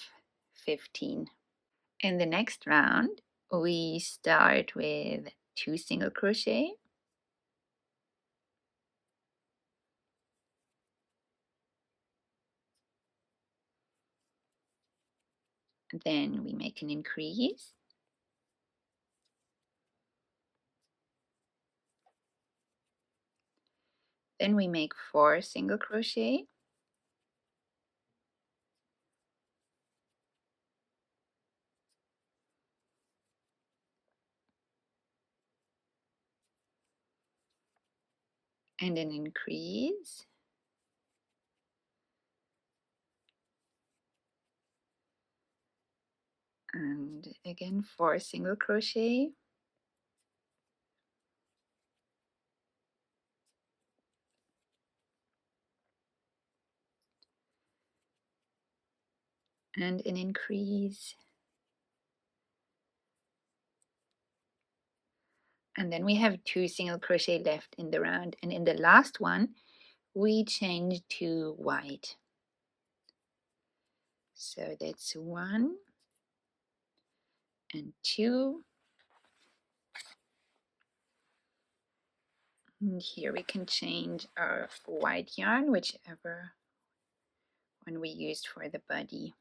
15. In the next round we start with 2 single crochet, then we make an increase, then we make 4 single crochet, and an increase, And again 4 single crochet, and an increase, and then we have 2 single crochet left in the round, and in the last one we change to white. So that's 1 and 2, and here we can change our white yarn, whichever one we used for the body.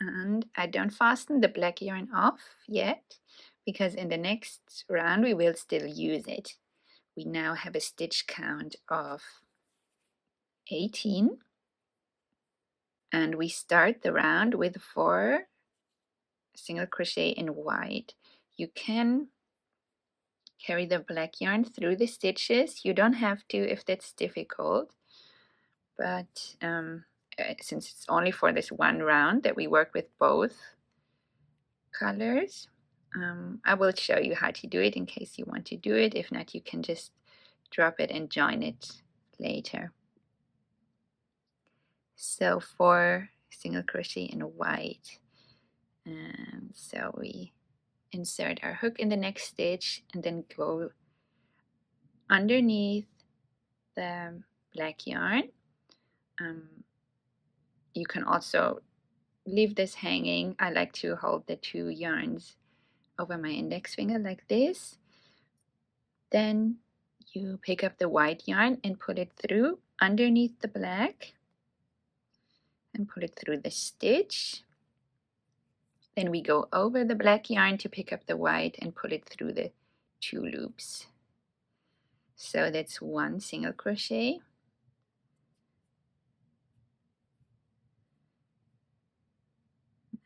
And I don't fasten the black yarn off yet, because in the next round we will still use it. We now have a stitch count of 18, and we start the round with 4 single crochet in white. You can carry the black yarn through the stitches. You don't have to if that's difficult, but since it's only for this one round that we work with both colors, I will show you how to do it in case you want to do it. If not, you can just drop it and join it later. So 4 single crochet in white, and so we insert our hook in the next stitch and then go underneath the black yarn. You can also leave this hanging. I like to hold the 2 yarns over my index finger like this. Then you pick up the white yarn and put it through underneath the black and put it through the stitch. Then we go over the black yarn to pick up the white and put it through the 2 loops. So that's 1 single crochet.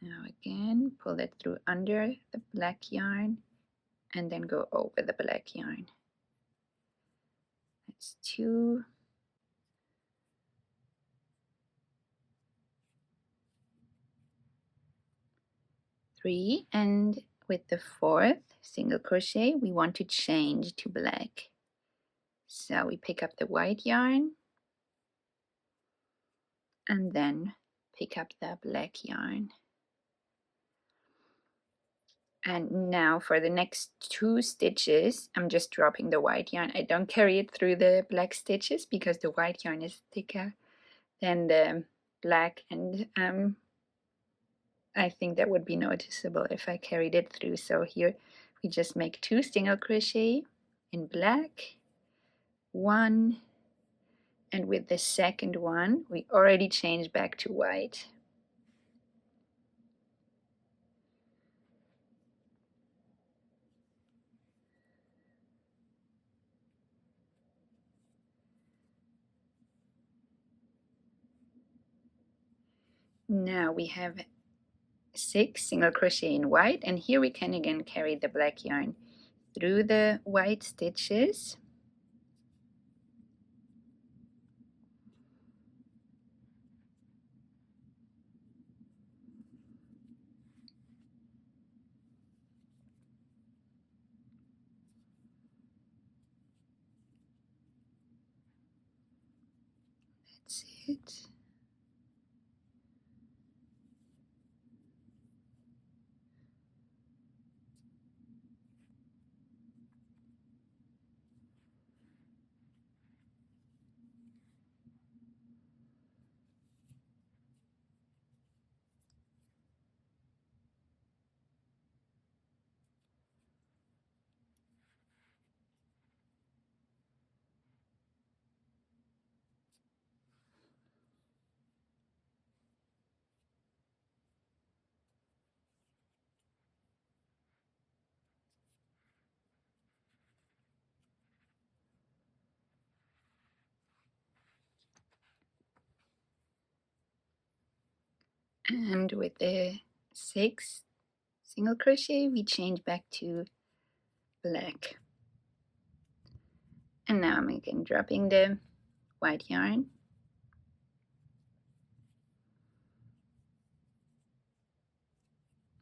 Now again, pull it through under the black yarn and then go over the black yarn. That's 2. Three, and with the 4th single crochet we want to change to black. So we pick up the white yarn and then pick up the black yarn. And now for the next 2 stitches, I'm just dropping the white yarn. I don't carry it through the black stitches because the white yarn is thicker than the black, and I think that would be noticeable if I carried it through. So here we just make 2 single crochet in black, 1, and with the second one we already changed back to white. Now we have 6 single crochet in white, and here we can again carry the black yarn through the white stitches. That's it. And with the 6 single crochet we change back to black. And now I'm again dropping the white yarn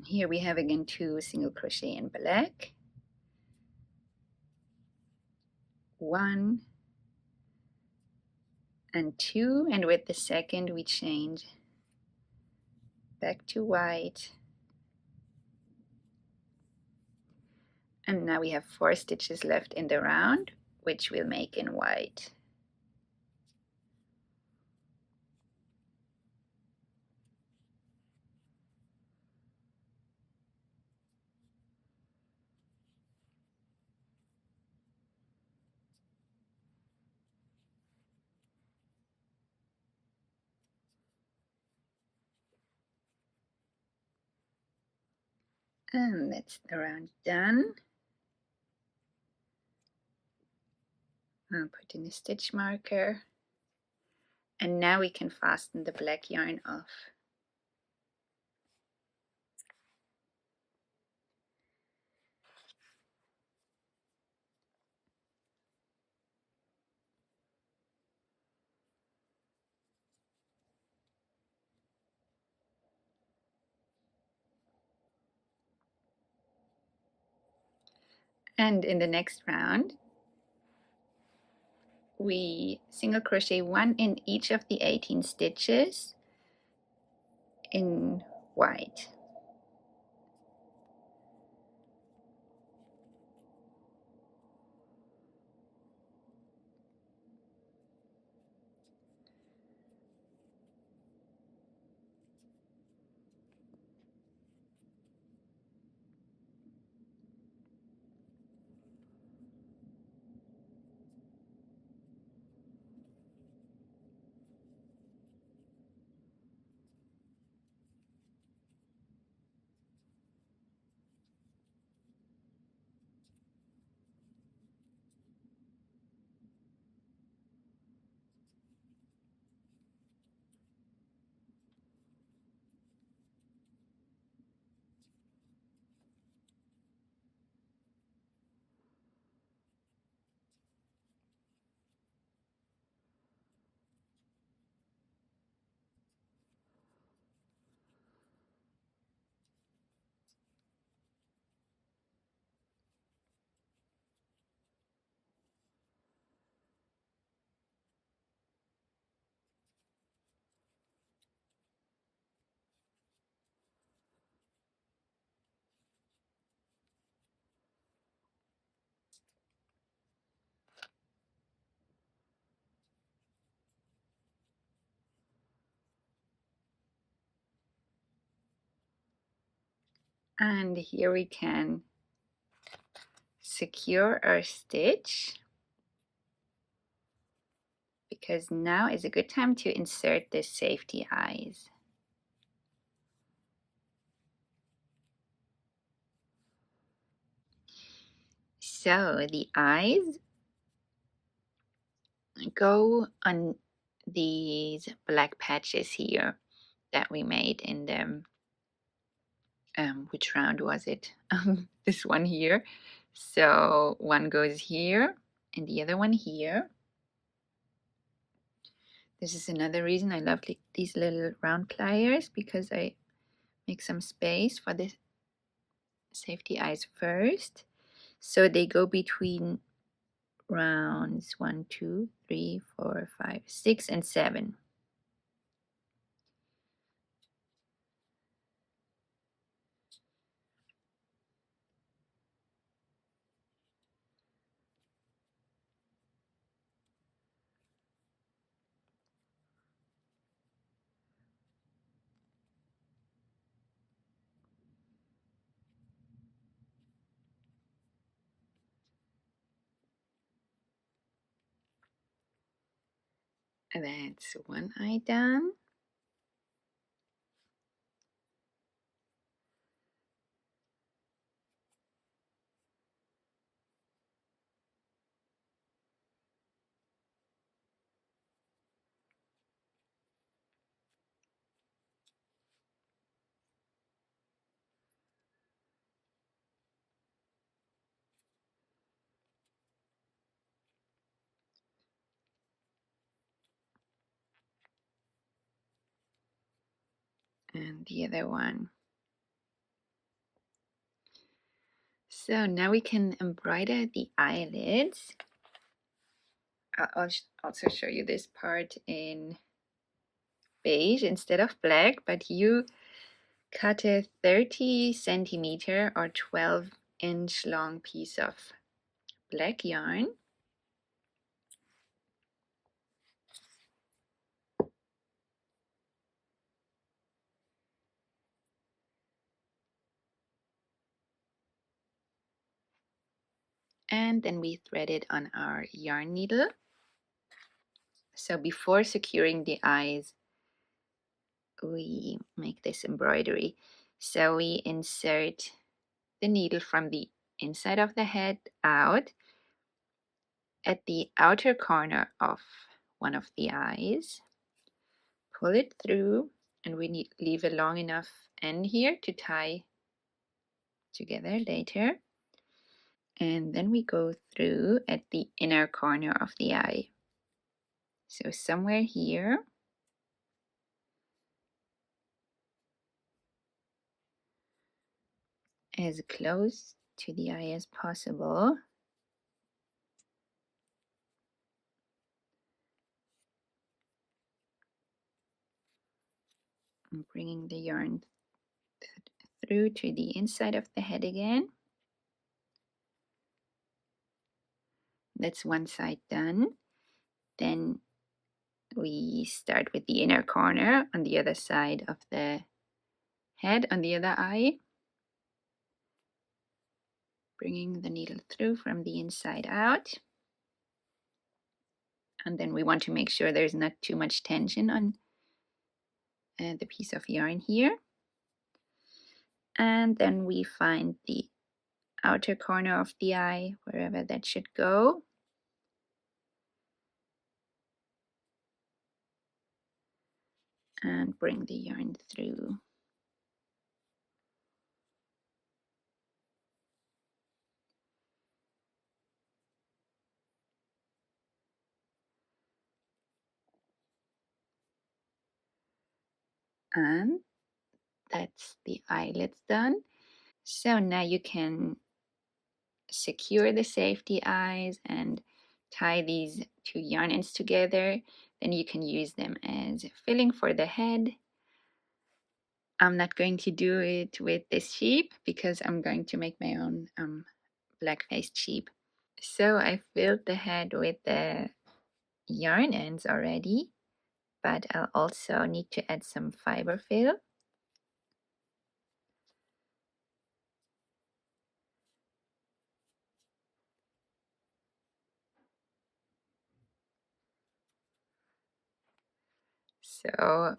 Here we have again 2 single crochet in black, 1 and 2, and with the second we change back to white, and now we have 4 stitches left in the round, which we'll make in white. And that's the round done. I'll put in a stitch marker, and now we can fasten the black yarn off. And in the next round, we single crochet 1 in each of the 18 stitches in white. And here we can secure our stitch, because now is a good time to insert the safety eyes. So the eyes go on these black patches here that we made in the which round was it? This one here. So one goes here and the other one here. This is another reason I love these little round pliers, because I make some space for the safety eyes first. So they go between rounds 1, 2, 3, 4, 5, 6, and 7. And that's one eye done. And the other one. So now we can embroider the eyelids. I'll also show you this part in beige instead of black, but you cut a 30 centimeter or 12-inch long piece of black yarn. And then we thread it on our yarn needle. So before securing the eyes, we make this embroidery. So we insert the needle from the inside of the head out at the outer corner of one of the eyes. Pull it through, and we leave a long enough end here to tie together later. And then we go through at the inner corner of the eye. So somewhere here. As close to the eye as possible. I'm bringing the yarn through to the inside of the head again. That's one side done. Then we start with the inner corner on the other side of the head on the other eye. Bringing the needle through from the inside out. And then we want to make sure there's not too much tension on the piece of yarn here. And then we find the outer corner of the eye, wherever that should go. And bring the yarn through. And that's the eyelids done. So now you can secure the safety eyes and tie these two yarn ends together. Then you can use them as filling for the head. I'm not going to do it with this sheep because I'm going to make my own black-faced sheep. So I filled the head with the yarn ends already, but I'll also need to add some fiber fill. So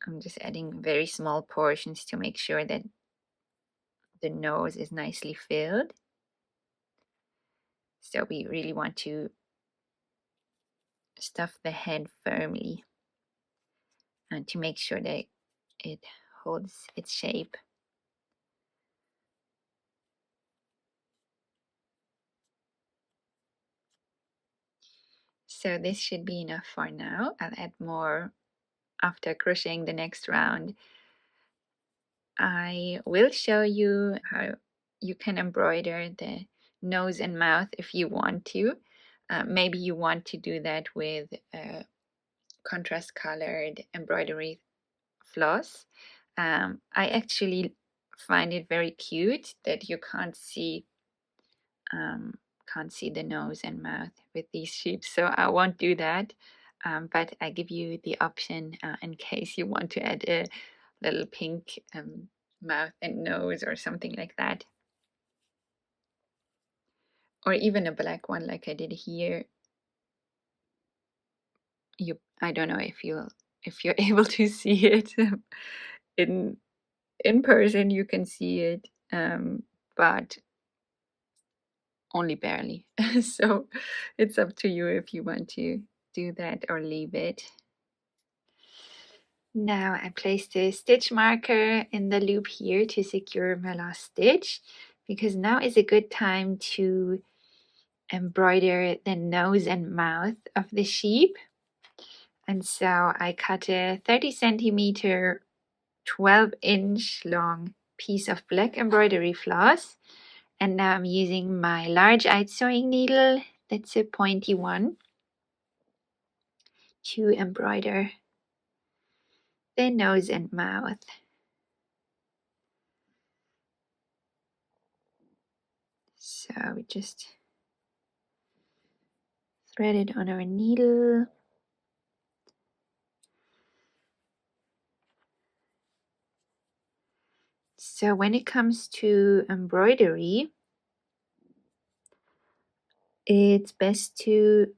I'm just adding very small portions to make sure that the nose is nicely filled. So we really want to stuff the head firmly and to make sure that it holds its shape. So this should be enough for now. I'll add more after crocheting the next round. I will show you how you can embroider the nose and mouth if you want to. Maybe you want to do that with contrast colored embroidery floss. I actually find it very cute that you can't see the nose and mouth with these sheep, so I won't do that. But I give you the option in case you want to add a little pink mouth and nose or something like that, or even a black one like I did here. I don't know if you're able to see it in person. You can see it, but only barely. So it's up to you if you want to do that or leave it. Now I placed a stitch marker in the loop here to secure my last stitch, because now is a good time to embroider the nose and mouth of the sheep. And so I cut a 30 centimeter 12-inch long piece of black embroidery floss, and now I'm using my large-eyed sewing needle, that's a pointy one, to embroider the nose and mouth. So we just thread it on our needle. So when it comes to embroidery, it's best to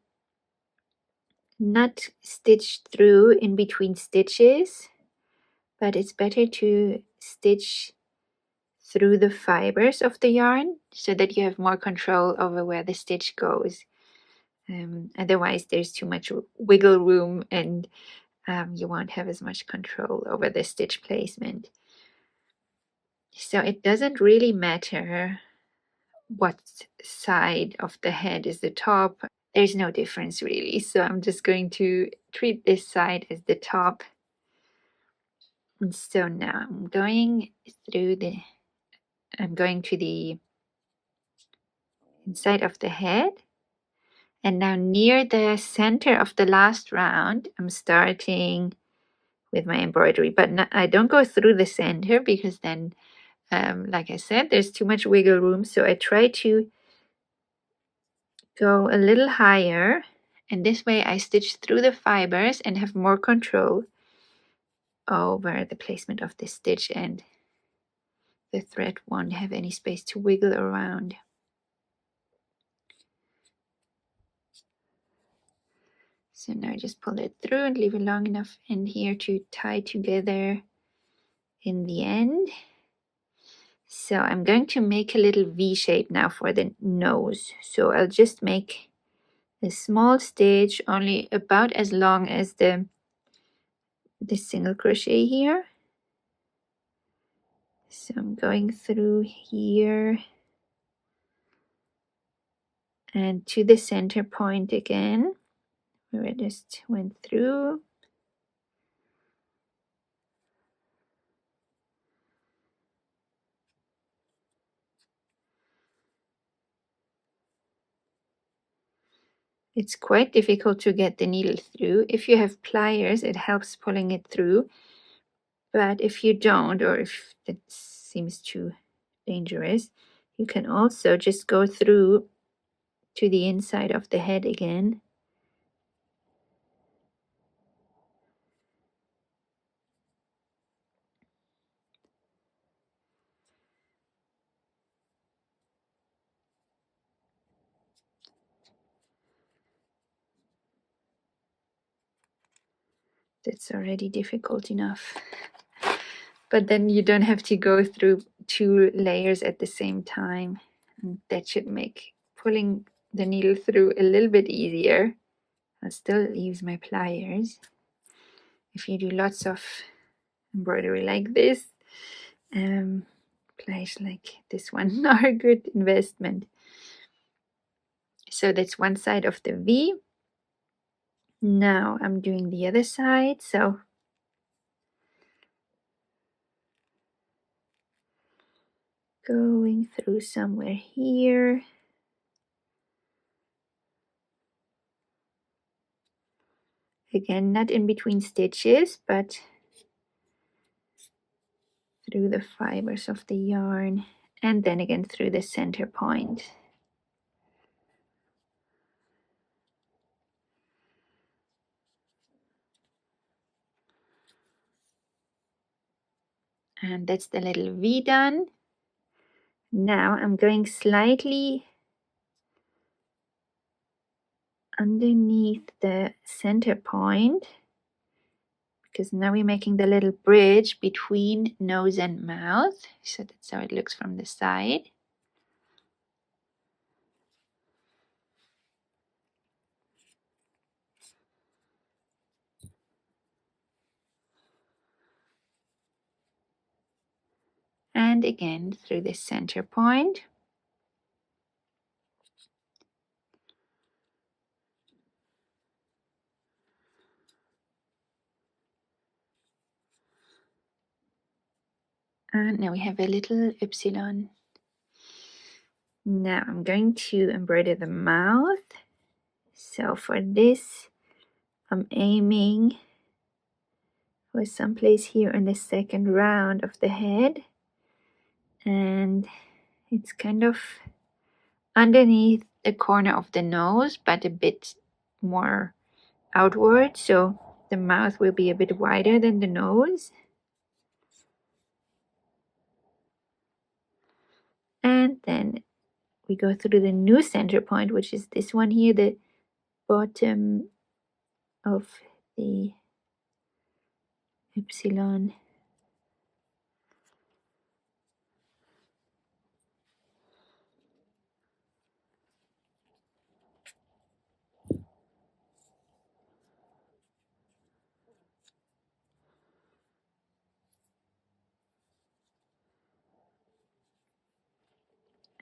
not stitch through in between stitches, but it's better to stitch through the fibers of the yarn so that you have more control over where the stitch goes. Otherwise there's too much wiggle room, and you won't have as much control over the stitch placement. So it doesn't really matter what side of the head is the top. There's no difference really. So I'm just going to treat this side as the top. And so now I'm going to the inside of the head. And now near the center of the last round, I'm starting with my embroidery, but I don't go through the center because then, like I said, there's too much wiggle room. So I try to go a little higher, and this way I stitch through the fibers and have more control over the placement of the stitch, and the thread won't have any space to wiggle around. So now I just pull it through and leave a long enough end here to tie together in the end. So I'm going to make a little V shape now for the nose. So I'll just make a small stitch, only about as long as the single crochet here. So I'm going through here and to the center point again, where I just went through. It's quite difficult to get the needle through. If you have pliers, it helps pulling it through. But if you don't, or if that seems too dangerous, you can also just go through to the inside of the head again. That's already difficult enough. But then you don't have to go through 2 layers at the same time. And that should make pulling the needle through a little bit easier. I'll still use my pliers. If you do lots of embroidery like this, pliers like this one are a good investment. So that's one side of the V. Now I'm doing the other side. So going through somewhere here. Again, not in between stitches, but through the fibers of the yarn, and then again through the center point. And that's the little V done. Now I'm going slightly underneath the center point, because now we're making the little bridge between nose and mouth. So that's how it looks from the side. And again through the center point. And now we have a little epsilon. Now I'm going to embroider the mouth. So for this, I'm aiming for someplace here in the second round of the head. And it's kind of underneath the corner of the nose, but a bit more outward. So the mouth will be a bit wider than the nose. And then we go through the new center point, which is this one here, the bottom of the epsilon.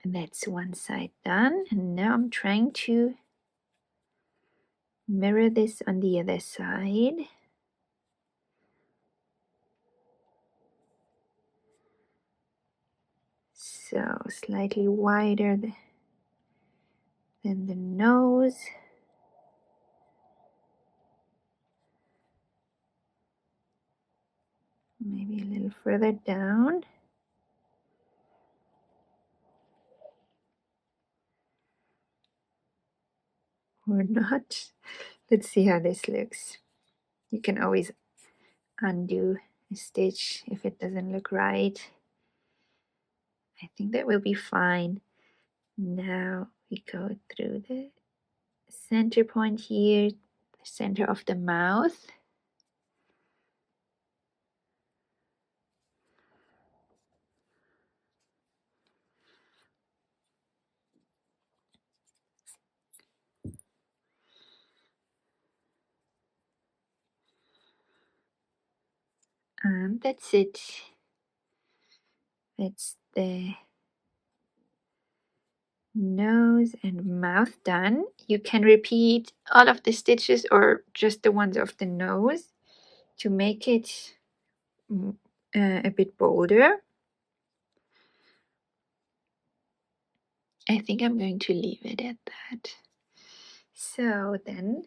And that's one side done. And now I'm trying to mirror this on the other side. So slightly wider than the nose. Maybe a little further down. Or not. Let's see how this looks. You can always undo a stitch if it doesn't look right. I think that will be fine. Now we go through the center point here, the center of the mouth. And that's it. That's the nose and mouth done. You can repeat all of the stitches or just the ones of the nose to make it a bit bolder. I think I'm going to leave it at that. So then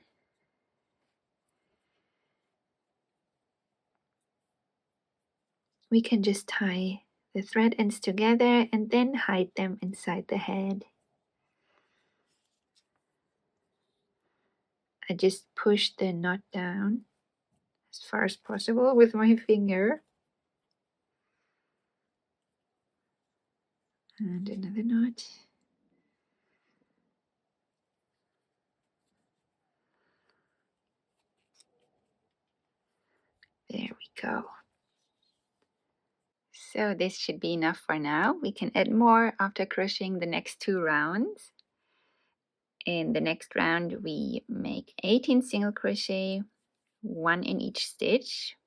we can just tie the thread ends together and then hide them inside the head. I just push the knot down as far as possible with my finger. And another knot. There we go. So this should be enough for now. We can add more after crocheting the next 2 rounds. In the next round we make 18 single crochet, 1 in each stitch.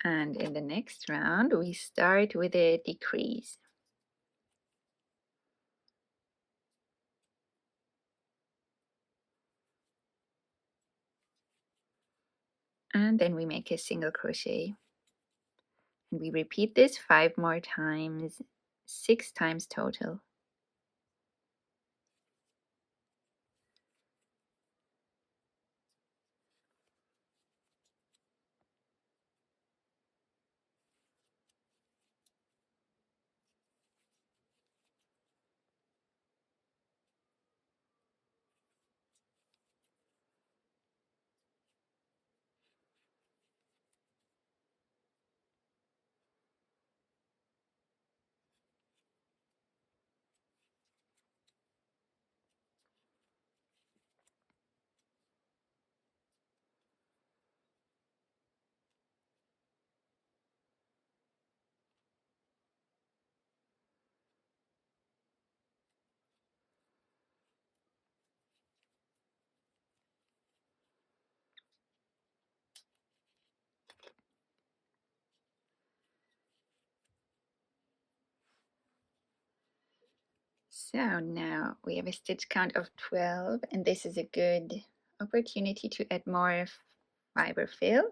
And in the next round we start with a decrease. And then we make a single crochet. And we repeat this 5 more times, 6 times total. So now we have a stitch count of 12, and this is a good opportunity to add more fiber fill.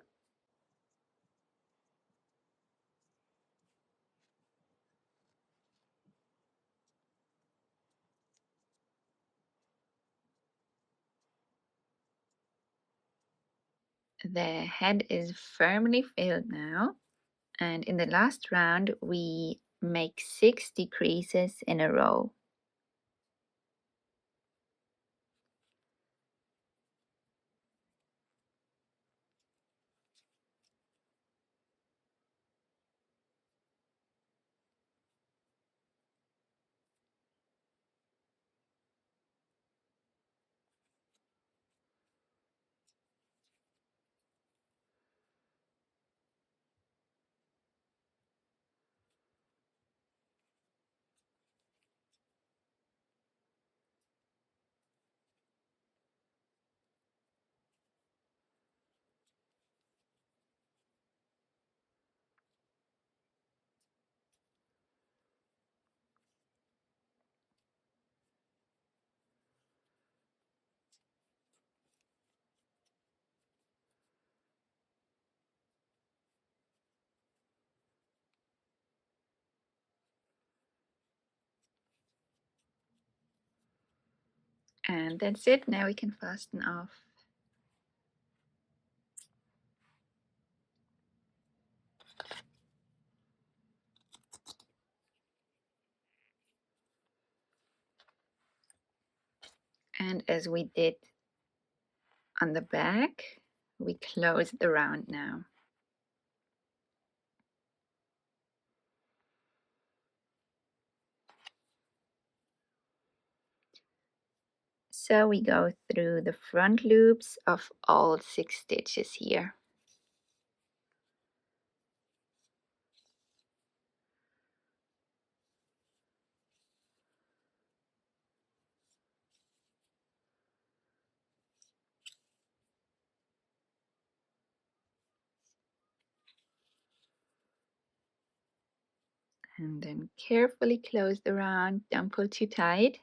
The head is firmly filled now, and in the last round we make 6 decreases in a row. And that's it. Now we can fasten off. And as we did on the back, we close the round now. So we go through the front loops of all 6 stitches here. And then carefully close the round, don't pull too tight.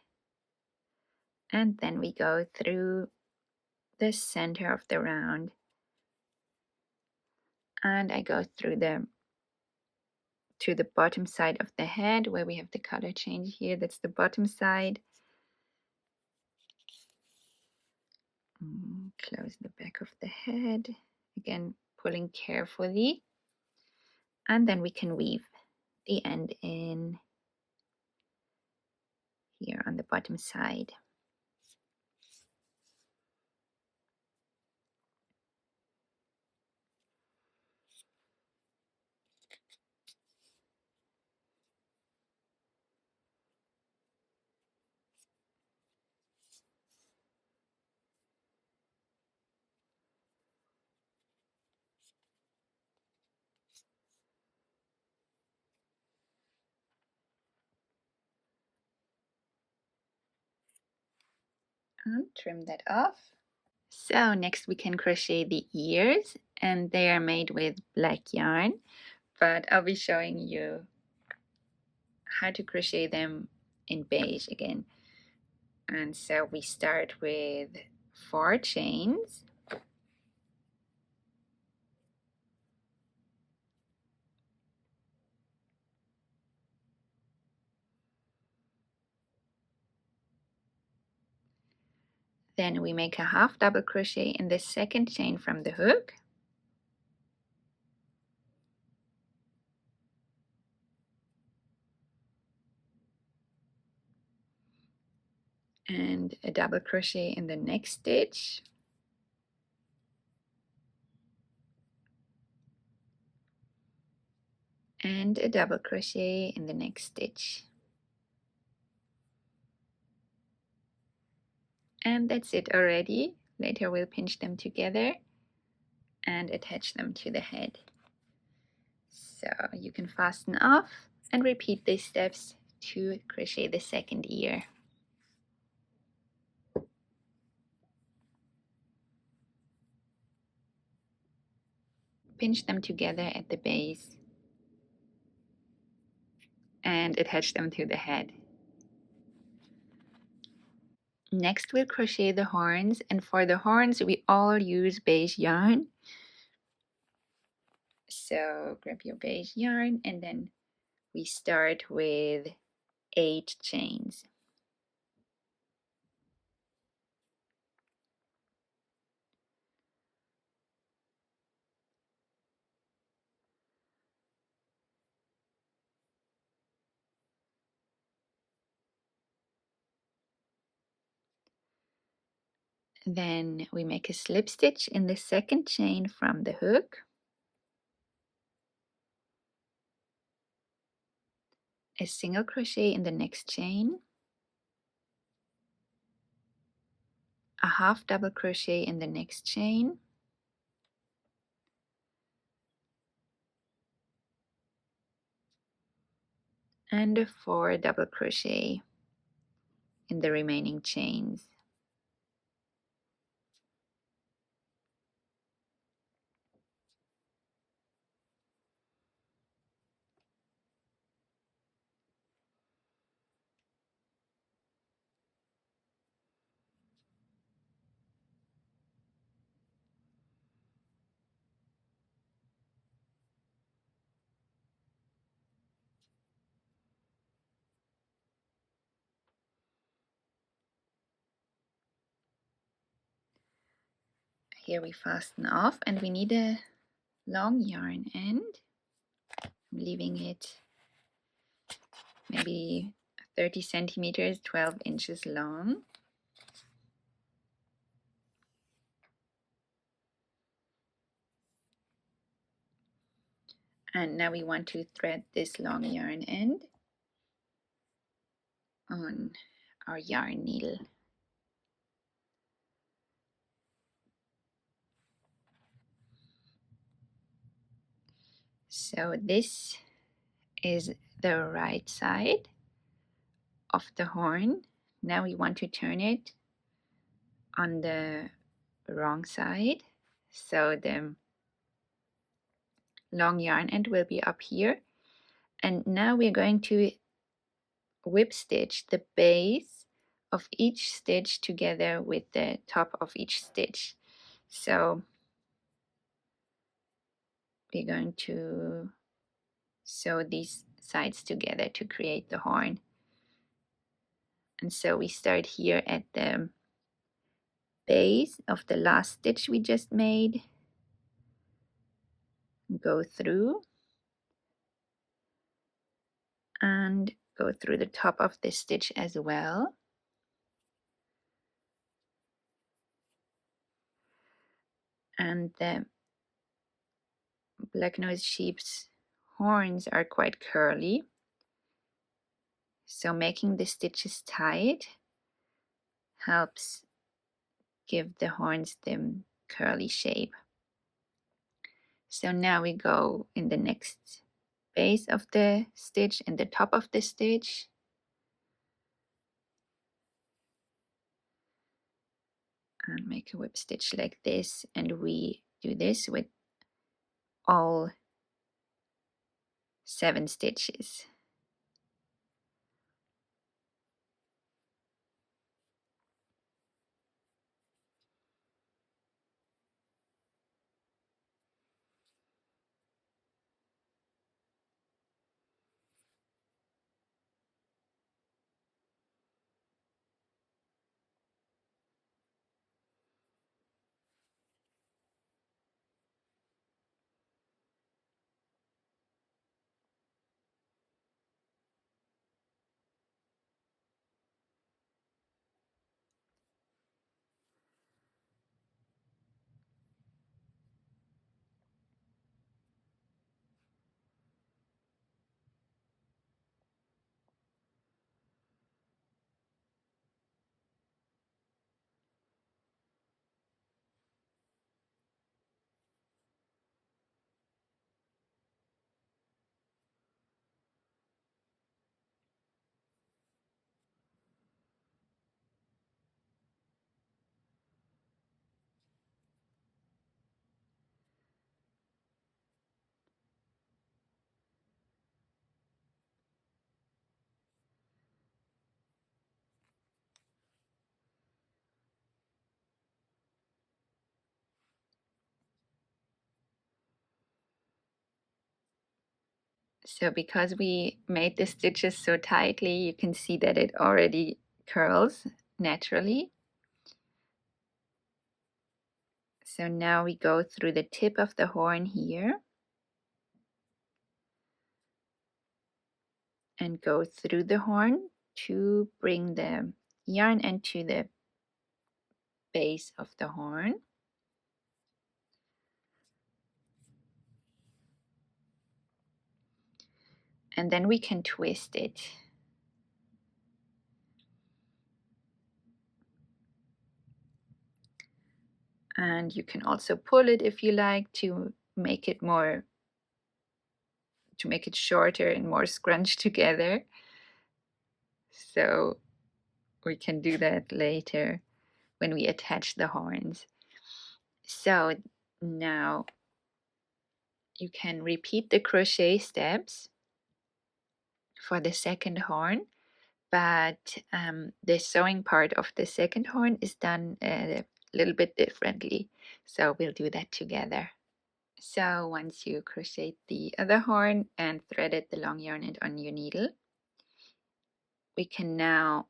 And then we go through the center of the round. And I go through to the bottom side of the head where we have the color change here. That's the bottom side. Close the back of the head. Again, pulling carefully. And then we can weave the end in here on the bottom side. And trim that off. So next we can crochet the ears, and they are made with black yarn, but I'll be showing you how to crochet them in beige again. And so we start with 4 chains. Then we make a half double crochet in the second chain from the hook. And a double crochet in the next stitch. And a double crochet in the next stitch. And that's it already. Later we'll pinch them together and attach them to the head. So you can fasten off and repeat these steps to crochet the second ear. Pinch them together at the base and attach them to the head. Next we'll crochet the horns, and for the horns we all use beige yarn. So grab your beige yarn, and then we start with 8 chains. Then we make a slip stitch in the second chain from the hook, a single crochet in the next chain, a half double crochet in the next chain, and 4 double crochet in the remaining chains. Here we fasten off, and we need a long yarn end. I'm leaving it maybe 30 centimeters, 12 inches long. And now we want to thread this long yarn end on our yarn needle. So this is the right side of the horn. Now we want to turn it on the wrong side. So the long yarn end will be up here. And now we're going to whip stitch the base of each stitch together with the top of each stitch. So we're going to sew these sides together to create the horn. And so we start here at the base of the last stitch we just made, go through and go through the top of the stitch as well. And the Blacknose sheep's horns are quite curly, so making the stitches tight helps give the horns the curly shape. So now we go in the next base of the stitch and the top of the stitch, and make a whip stitch like this, and we do this with all 7 stitches. So because we made the stitches so tightly, you can see that it already curls naturally. So now we go through the tip of the horn here and go through the horn to bring the yarn end to the base of the horn. And then we can twist it. And you can also pull it if you like to make it shorter and more scrunched together. So we can do that later when we attach the horns. So now you can repeat the crochet steps for the second horn, but the sewing part of the second horn is done a little bit differently. So we'll do that together. So once you crochet the other horn and threaded the long yarn end on your needle, we can now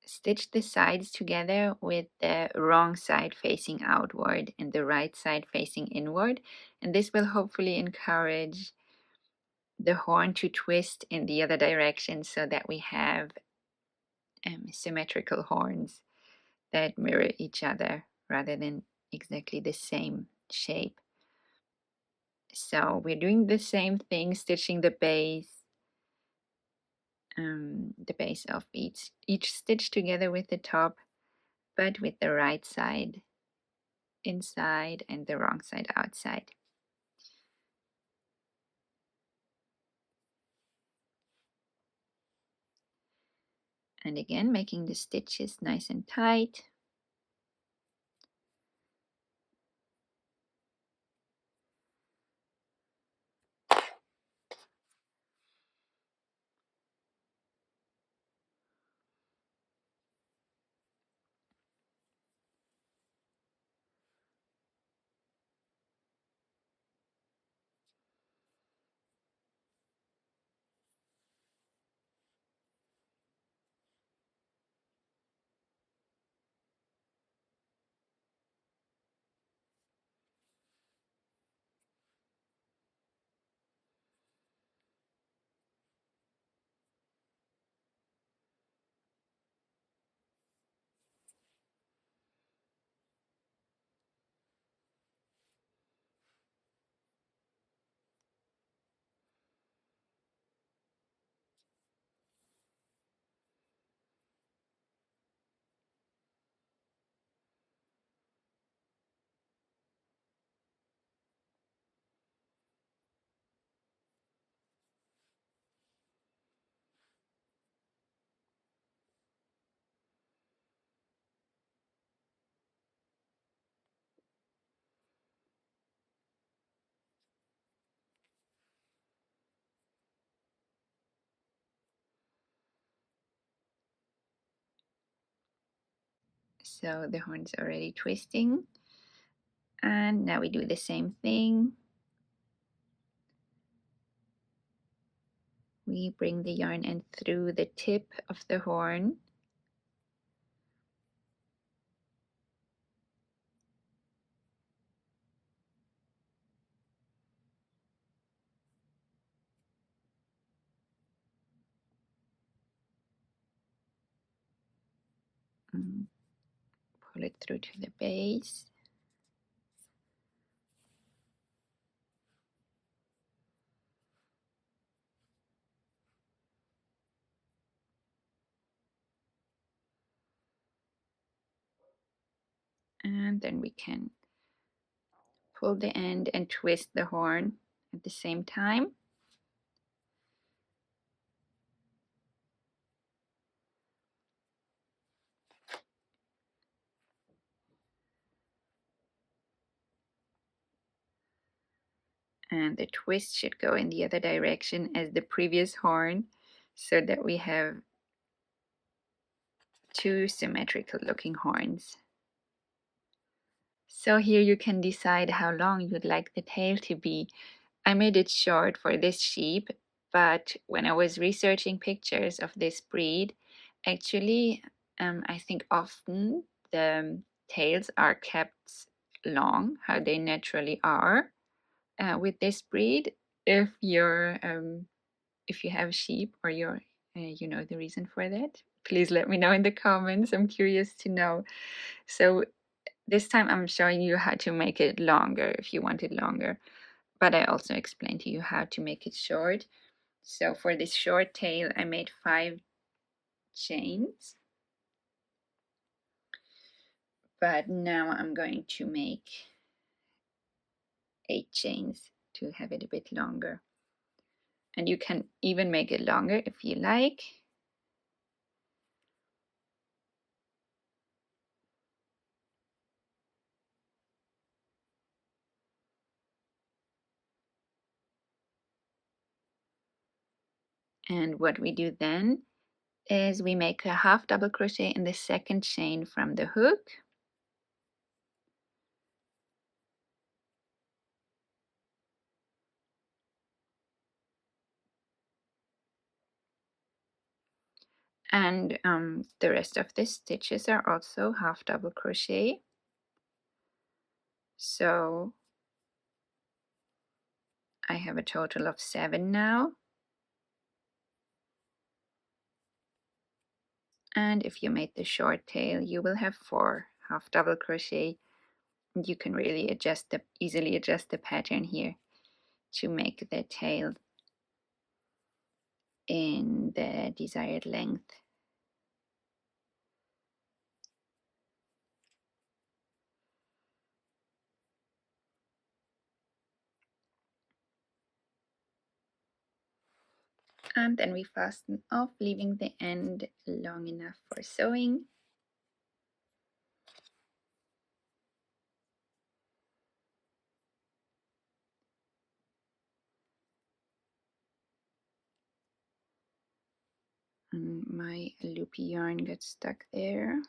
stitch the sides together with the wrong side facing outward and the right side facing inward, and this will hopefully encourage the horn to twist in the other direction so that we have symmetrical horns that mirror each other rather than exactly the same shape. So we're doing the same thing, stitching the base of each stitch together with the top, but with the right side inside and the wrong side outside. And again, making the stitches nice and tight. So the horn's already twisting. And now we do the same thing. We bring the yarn end through the tip of the horn. Pull it through to the base. And then we can pull the end and twist the horn at the same time. And the twist should go in the other direction as the previous horn, so that we have two symmetrical looking horns. So here you can decide how long you'd like the tail to be. I made it short for this sheep, but when I was researching pictures of this breed, actually, I think often the tails are kept long, how they naturally are with this breed. If you're if you have sheep or you're you know the reason for that, please let me know in the comments. I'm curious to know. So this time I'm showing you how to make it longer if you want it longer, but I also explained to you how to make it short. So for this short tail I made 5 chains, but now I'm going to make 8 chains to have it a bit longer, and you can even make it longer if you like. And what we do then is we make a half double crochet in the second chain from the hook, and the rest of the stitches are also half double crochet. So I have a total of 7 now. And if you made the short tail, you will have 4 half double crochet. You can really easily adjust the pattern here to make the tail in the desired length. And then we fasten off, leaving the end long enough for sewing. And my loopy yarn got stuck there.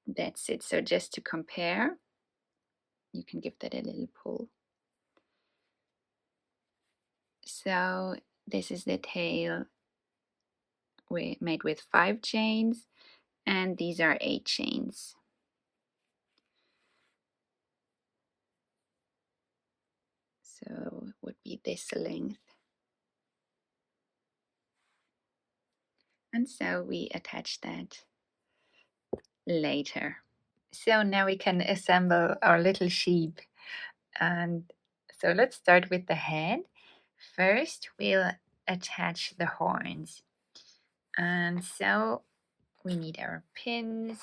That's it. So just to compare, you can give that a little pull. So this is the tail made with 5 chains, and these are 8 chains. So it would be this length. And so we attach that later. So now we can assemble our little sheep. And so let's start with the head. First, we'll attach the horns. And so we need our pins.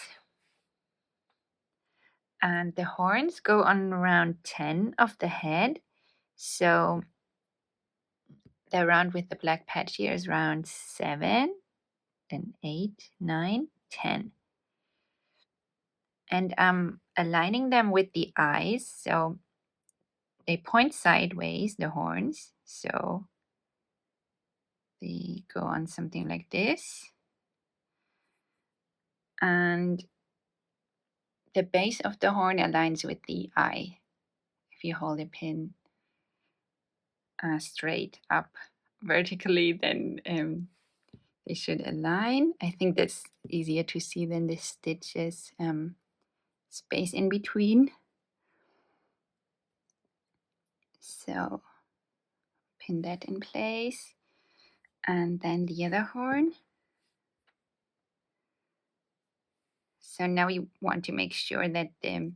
And the horns go on around 10 of the head. So the round with the black patch here is around 7, then 8, 9, 10. And I'm aligning them with the eyes. So they point sideways, the horns. So they go on something like this. And the base of the horn aligns with the eye. If you hold a pin straight up vertically, then they should align. I think that's easier to see than the stitches space in between. So pin that in place. And then the other horn. So now we want to make sure that the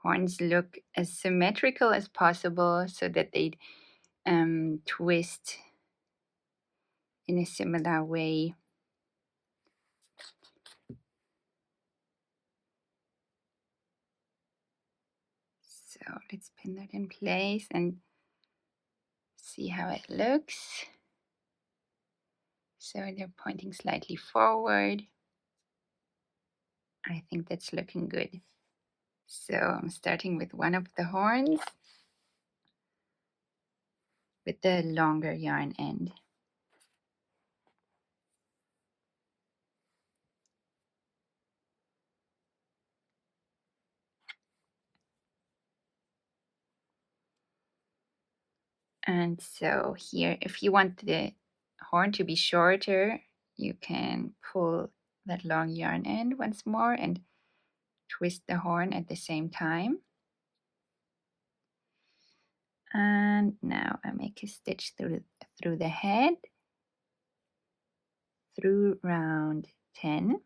horns look as symmetrical as possible so that they twist in a similar way. So let's pin that in place and see how it looks. So they're pointing slightly forward. I think that's looking good. So I'm starting with one of the horns with the longer yarn end. And so here, if you want the horn to be shorter, you can pull that long yarn end once more and twist the horn at the same time. And now I make a stitch through the head through round 10.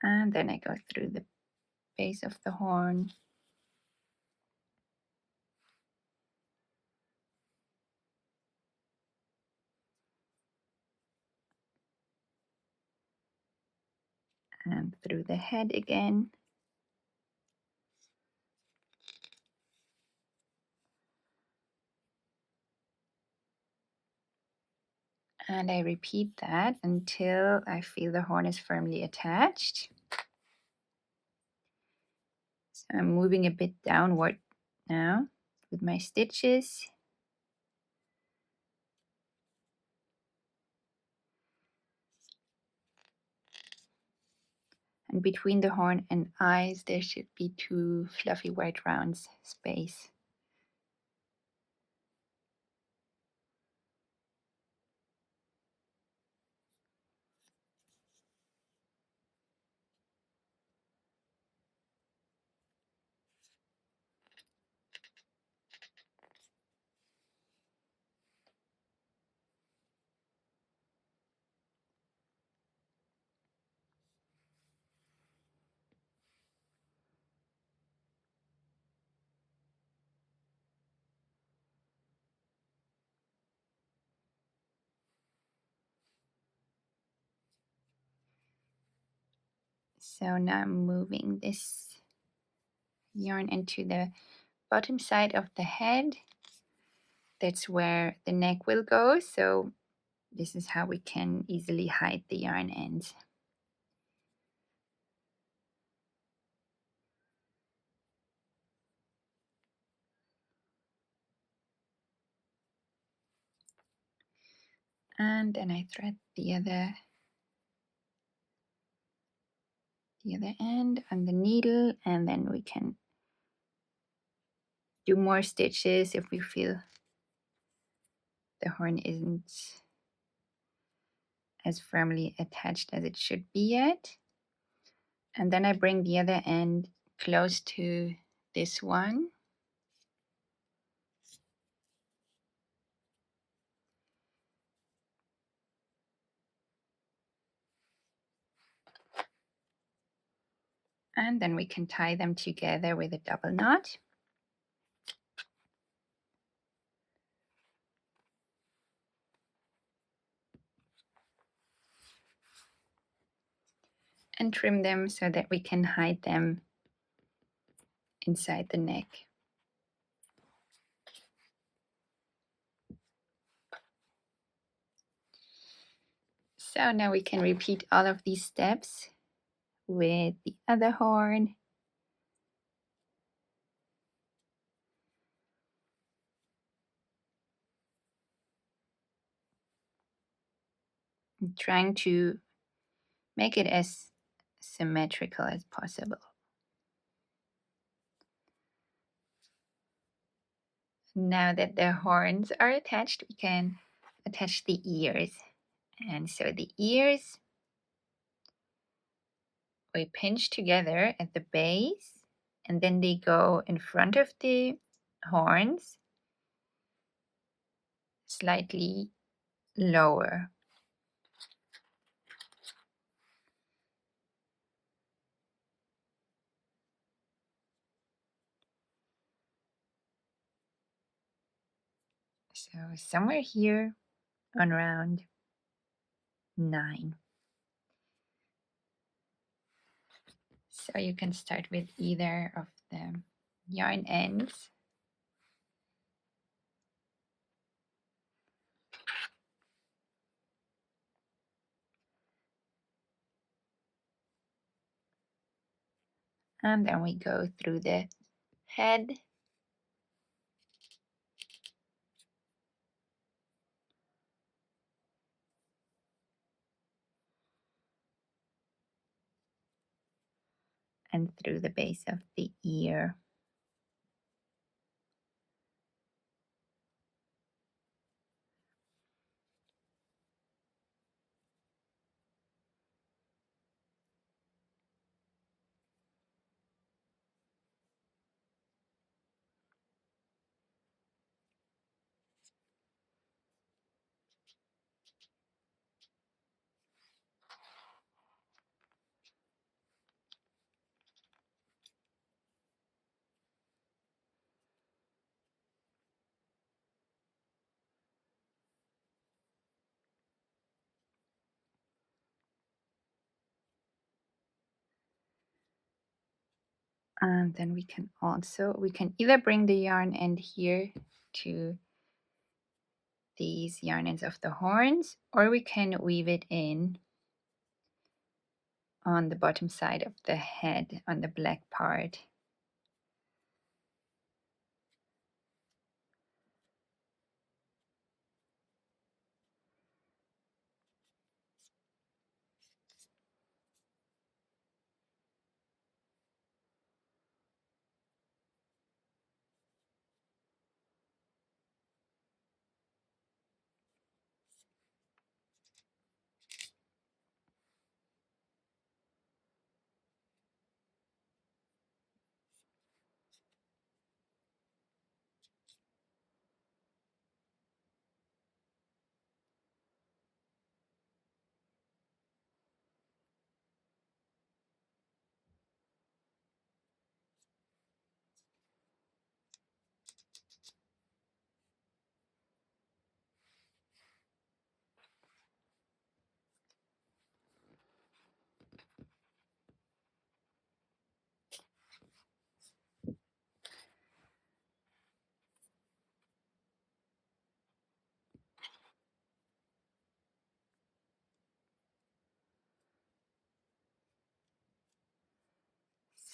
And then I go through the base of the horn. And through the head again. And I repeat that until I feel the horn is firmly attached. So I'm moving a bit downward now with my stitches. And between the horn and eyes, there should be 2 fluffy white rounds space. So now I'm moving this yarn into the bottom side of the head. That's where the neck will go. So this is how we can easily hide the yarn ends. And then I thread the other end on the needle, and then we can do more stitches if we feel the horn isn't as firmly attached as it should be yet. And then I bring the other end close to this one. And then we can tie them together with a double knot. And trim them so that we can hide them inside the neck. So now we can repeat all of these steps with the other horn. I'm trying to make it as symmetrical as possible. Now that the horns are attached, we can attach the ears. And so the ears we pinch together at the base, and then they go in front of the horns, slightly lower. So somewhere here on round 9. So you can start with either of the yarn ends. And then we go through the head. and through the base of the ear. And then we can either bring the yarn end here to these yarn ends of the horns, or we can weave it in on the bottom side of the head on the black part.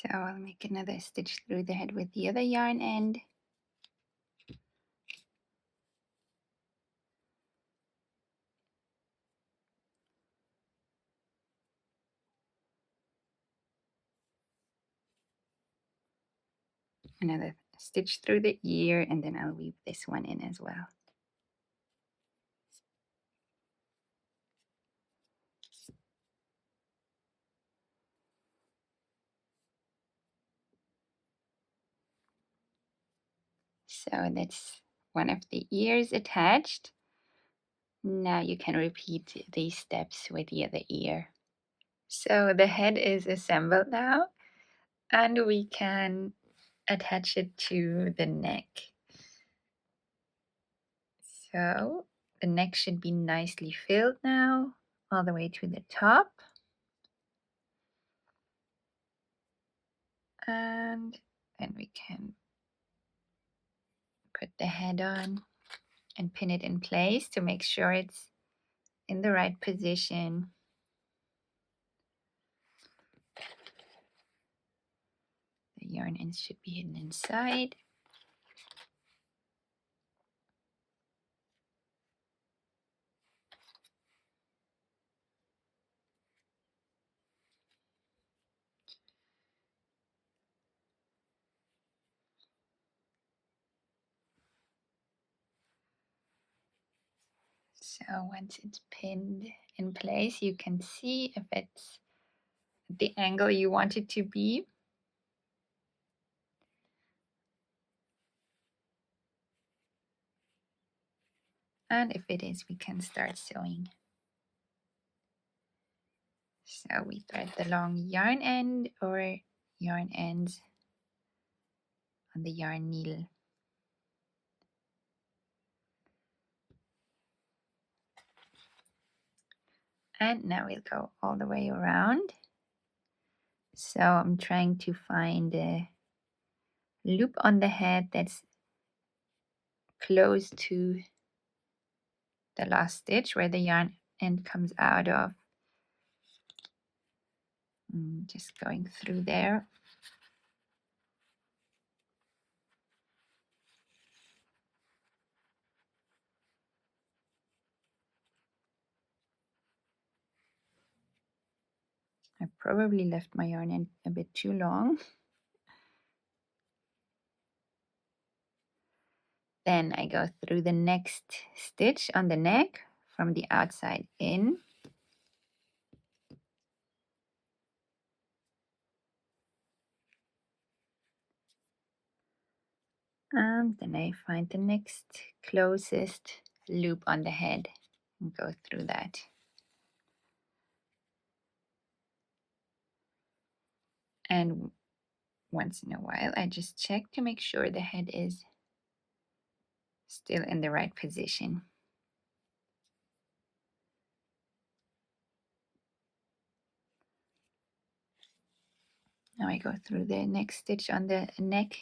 So I'll make another stitch through the head with the other yarn end. Another stitch through the ear, and then I'll weave this one in as well. So that's one of the ears attached. Now you can repeat these steps with the other ear. So the head is assembled now, and we can attach it to the neck. So the neck should be nicely filled now, all the way to the top. And then we can put the head on and pin it in place to make sure it's in the right position. The yarn ends should be hidden inside. So once it's pinned in place, you can see if it's the angle you want it to be. And if it is, we can start sewing. So we thread the long yarn end or yarn ends on the yarn needle. And now we'll go all the way around. So I'm trying to find a loop on the head that's close to the last stitch where the yarn end comes out of. Just going through there. I probably left my yarn in a bit too long. Then I go through the next stitch on the neck from the outside in. And then I find the next closest loop on the head and go through that. And once in a while, I just check to make sure the head is still in the right position. Now I go through the next stitch on the neck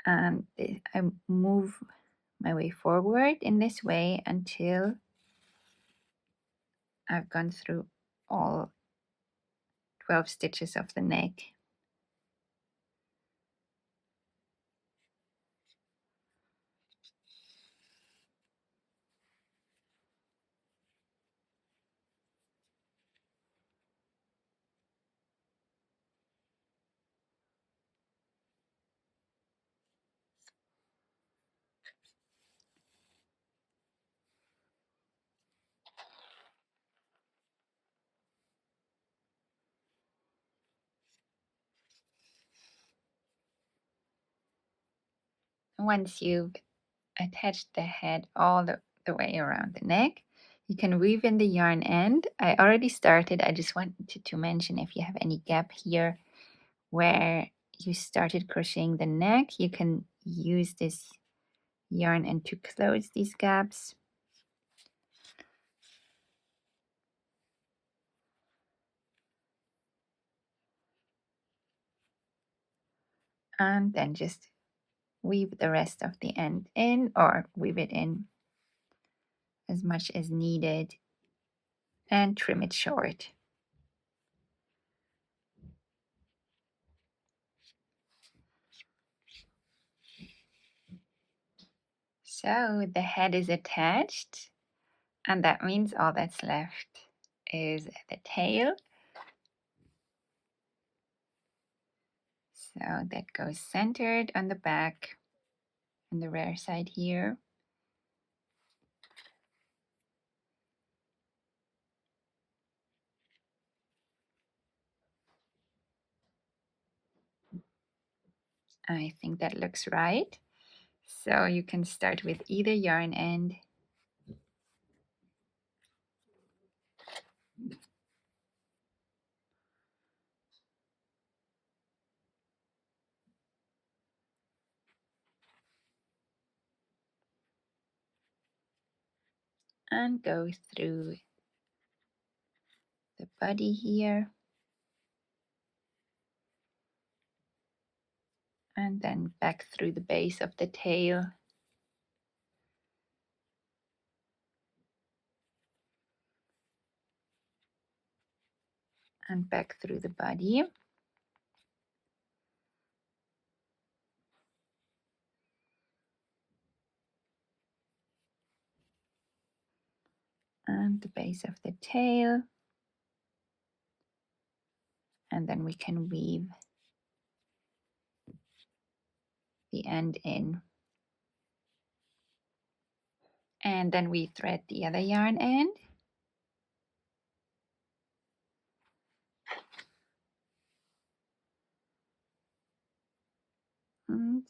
and I move my way forward in this way until I've gone through all 12 stitches of the neck. Once you've attached the head all the way around the neck, you can weave in the yarn end. I already started. I just wanted to mention if you have any gap here where you started crocheting the neck, you can use this yarn end to close these gaps. And then just weave the rest of the end in, or weave it in as much as needed and trim it short. So the head is attached, and that means all that's left is the tail. So that goes centered on the back on the rear side here. I think that looks right. So you can start with either yarn end and go through the body here, and then back through the base of the tail, and back through the body. And the base of the tail, and then we can weave the end in, and then we thread the other yarn end, and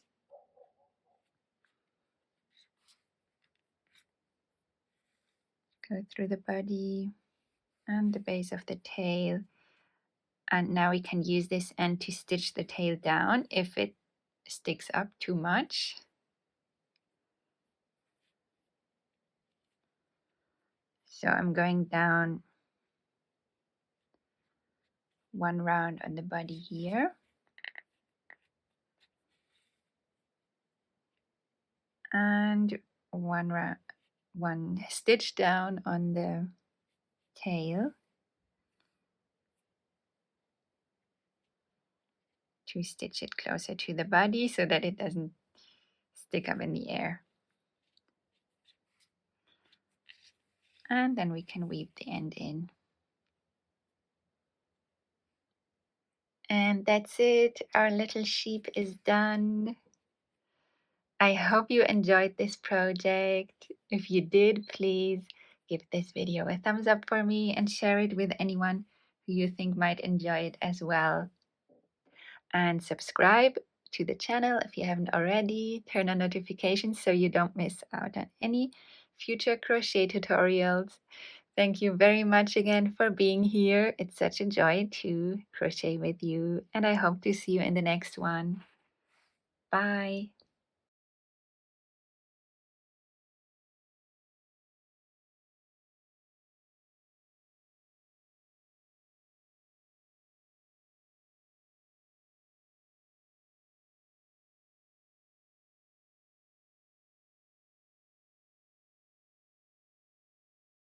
go through the body and the base of the tail. And now we can use this end to stitch the tail down if it sticks up too much. So I'm going down one round on the body here, and one stitch down on the tail to stitch it closer to the body so that it doesn't stick up in the air. And then we can weave the end in. And that's it. Our little sheep is done. I hope you enjoyed this project. If you did, please give this video a thumbs up for me and share it with anyone who you think might enjoy it as well. And subscribe to the channel if you haven't already. Turn on notifications so you don't miss out on any future crochet tutorials. Thank you very much again for being here. It's such a joy to crochet with you, and I hope to see you in the next one. Bye.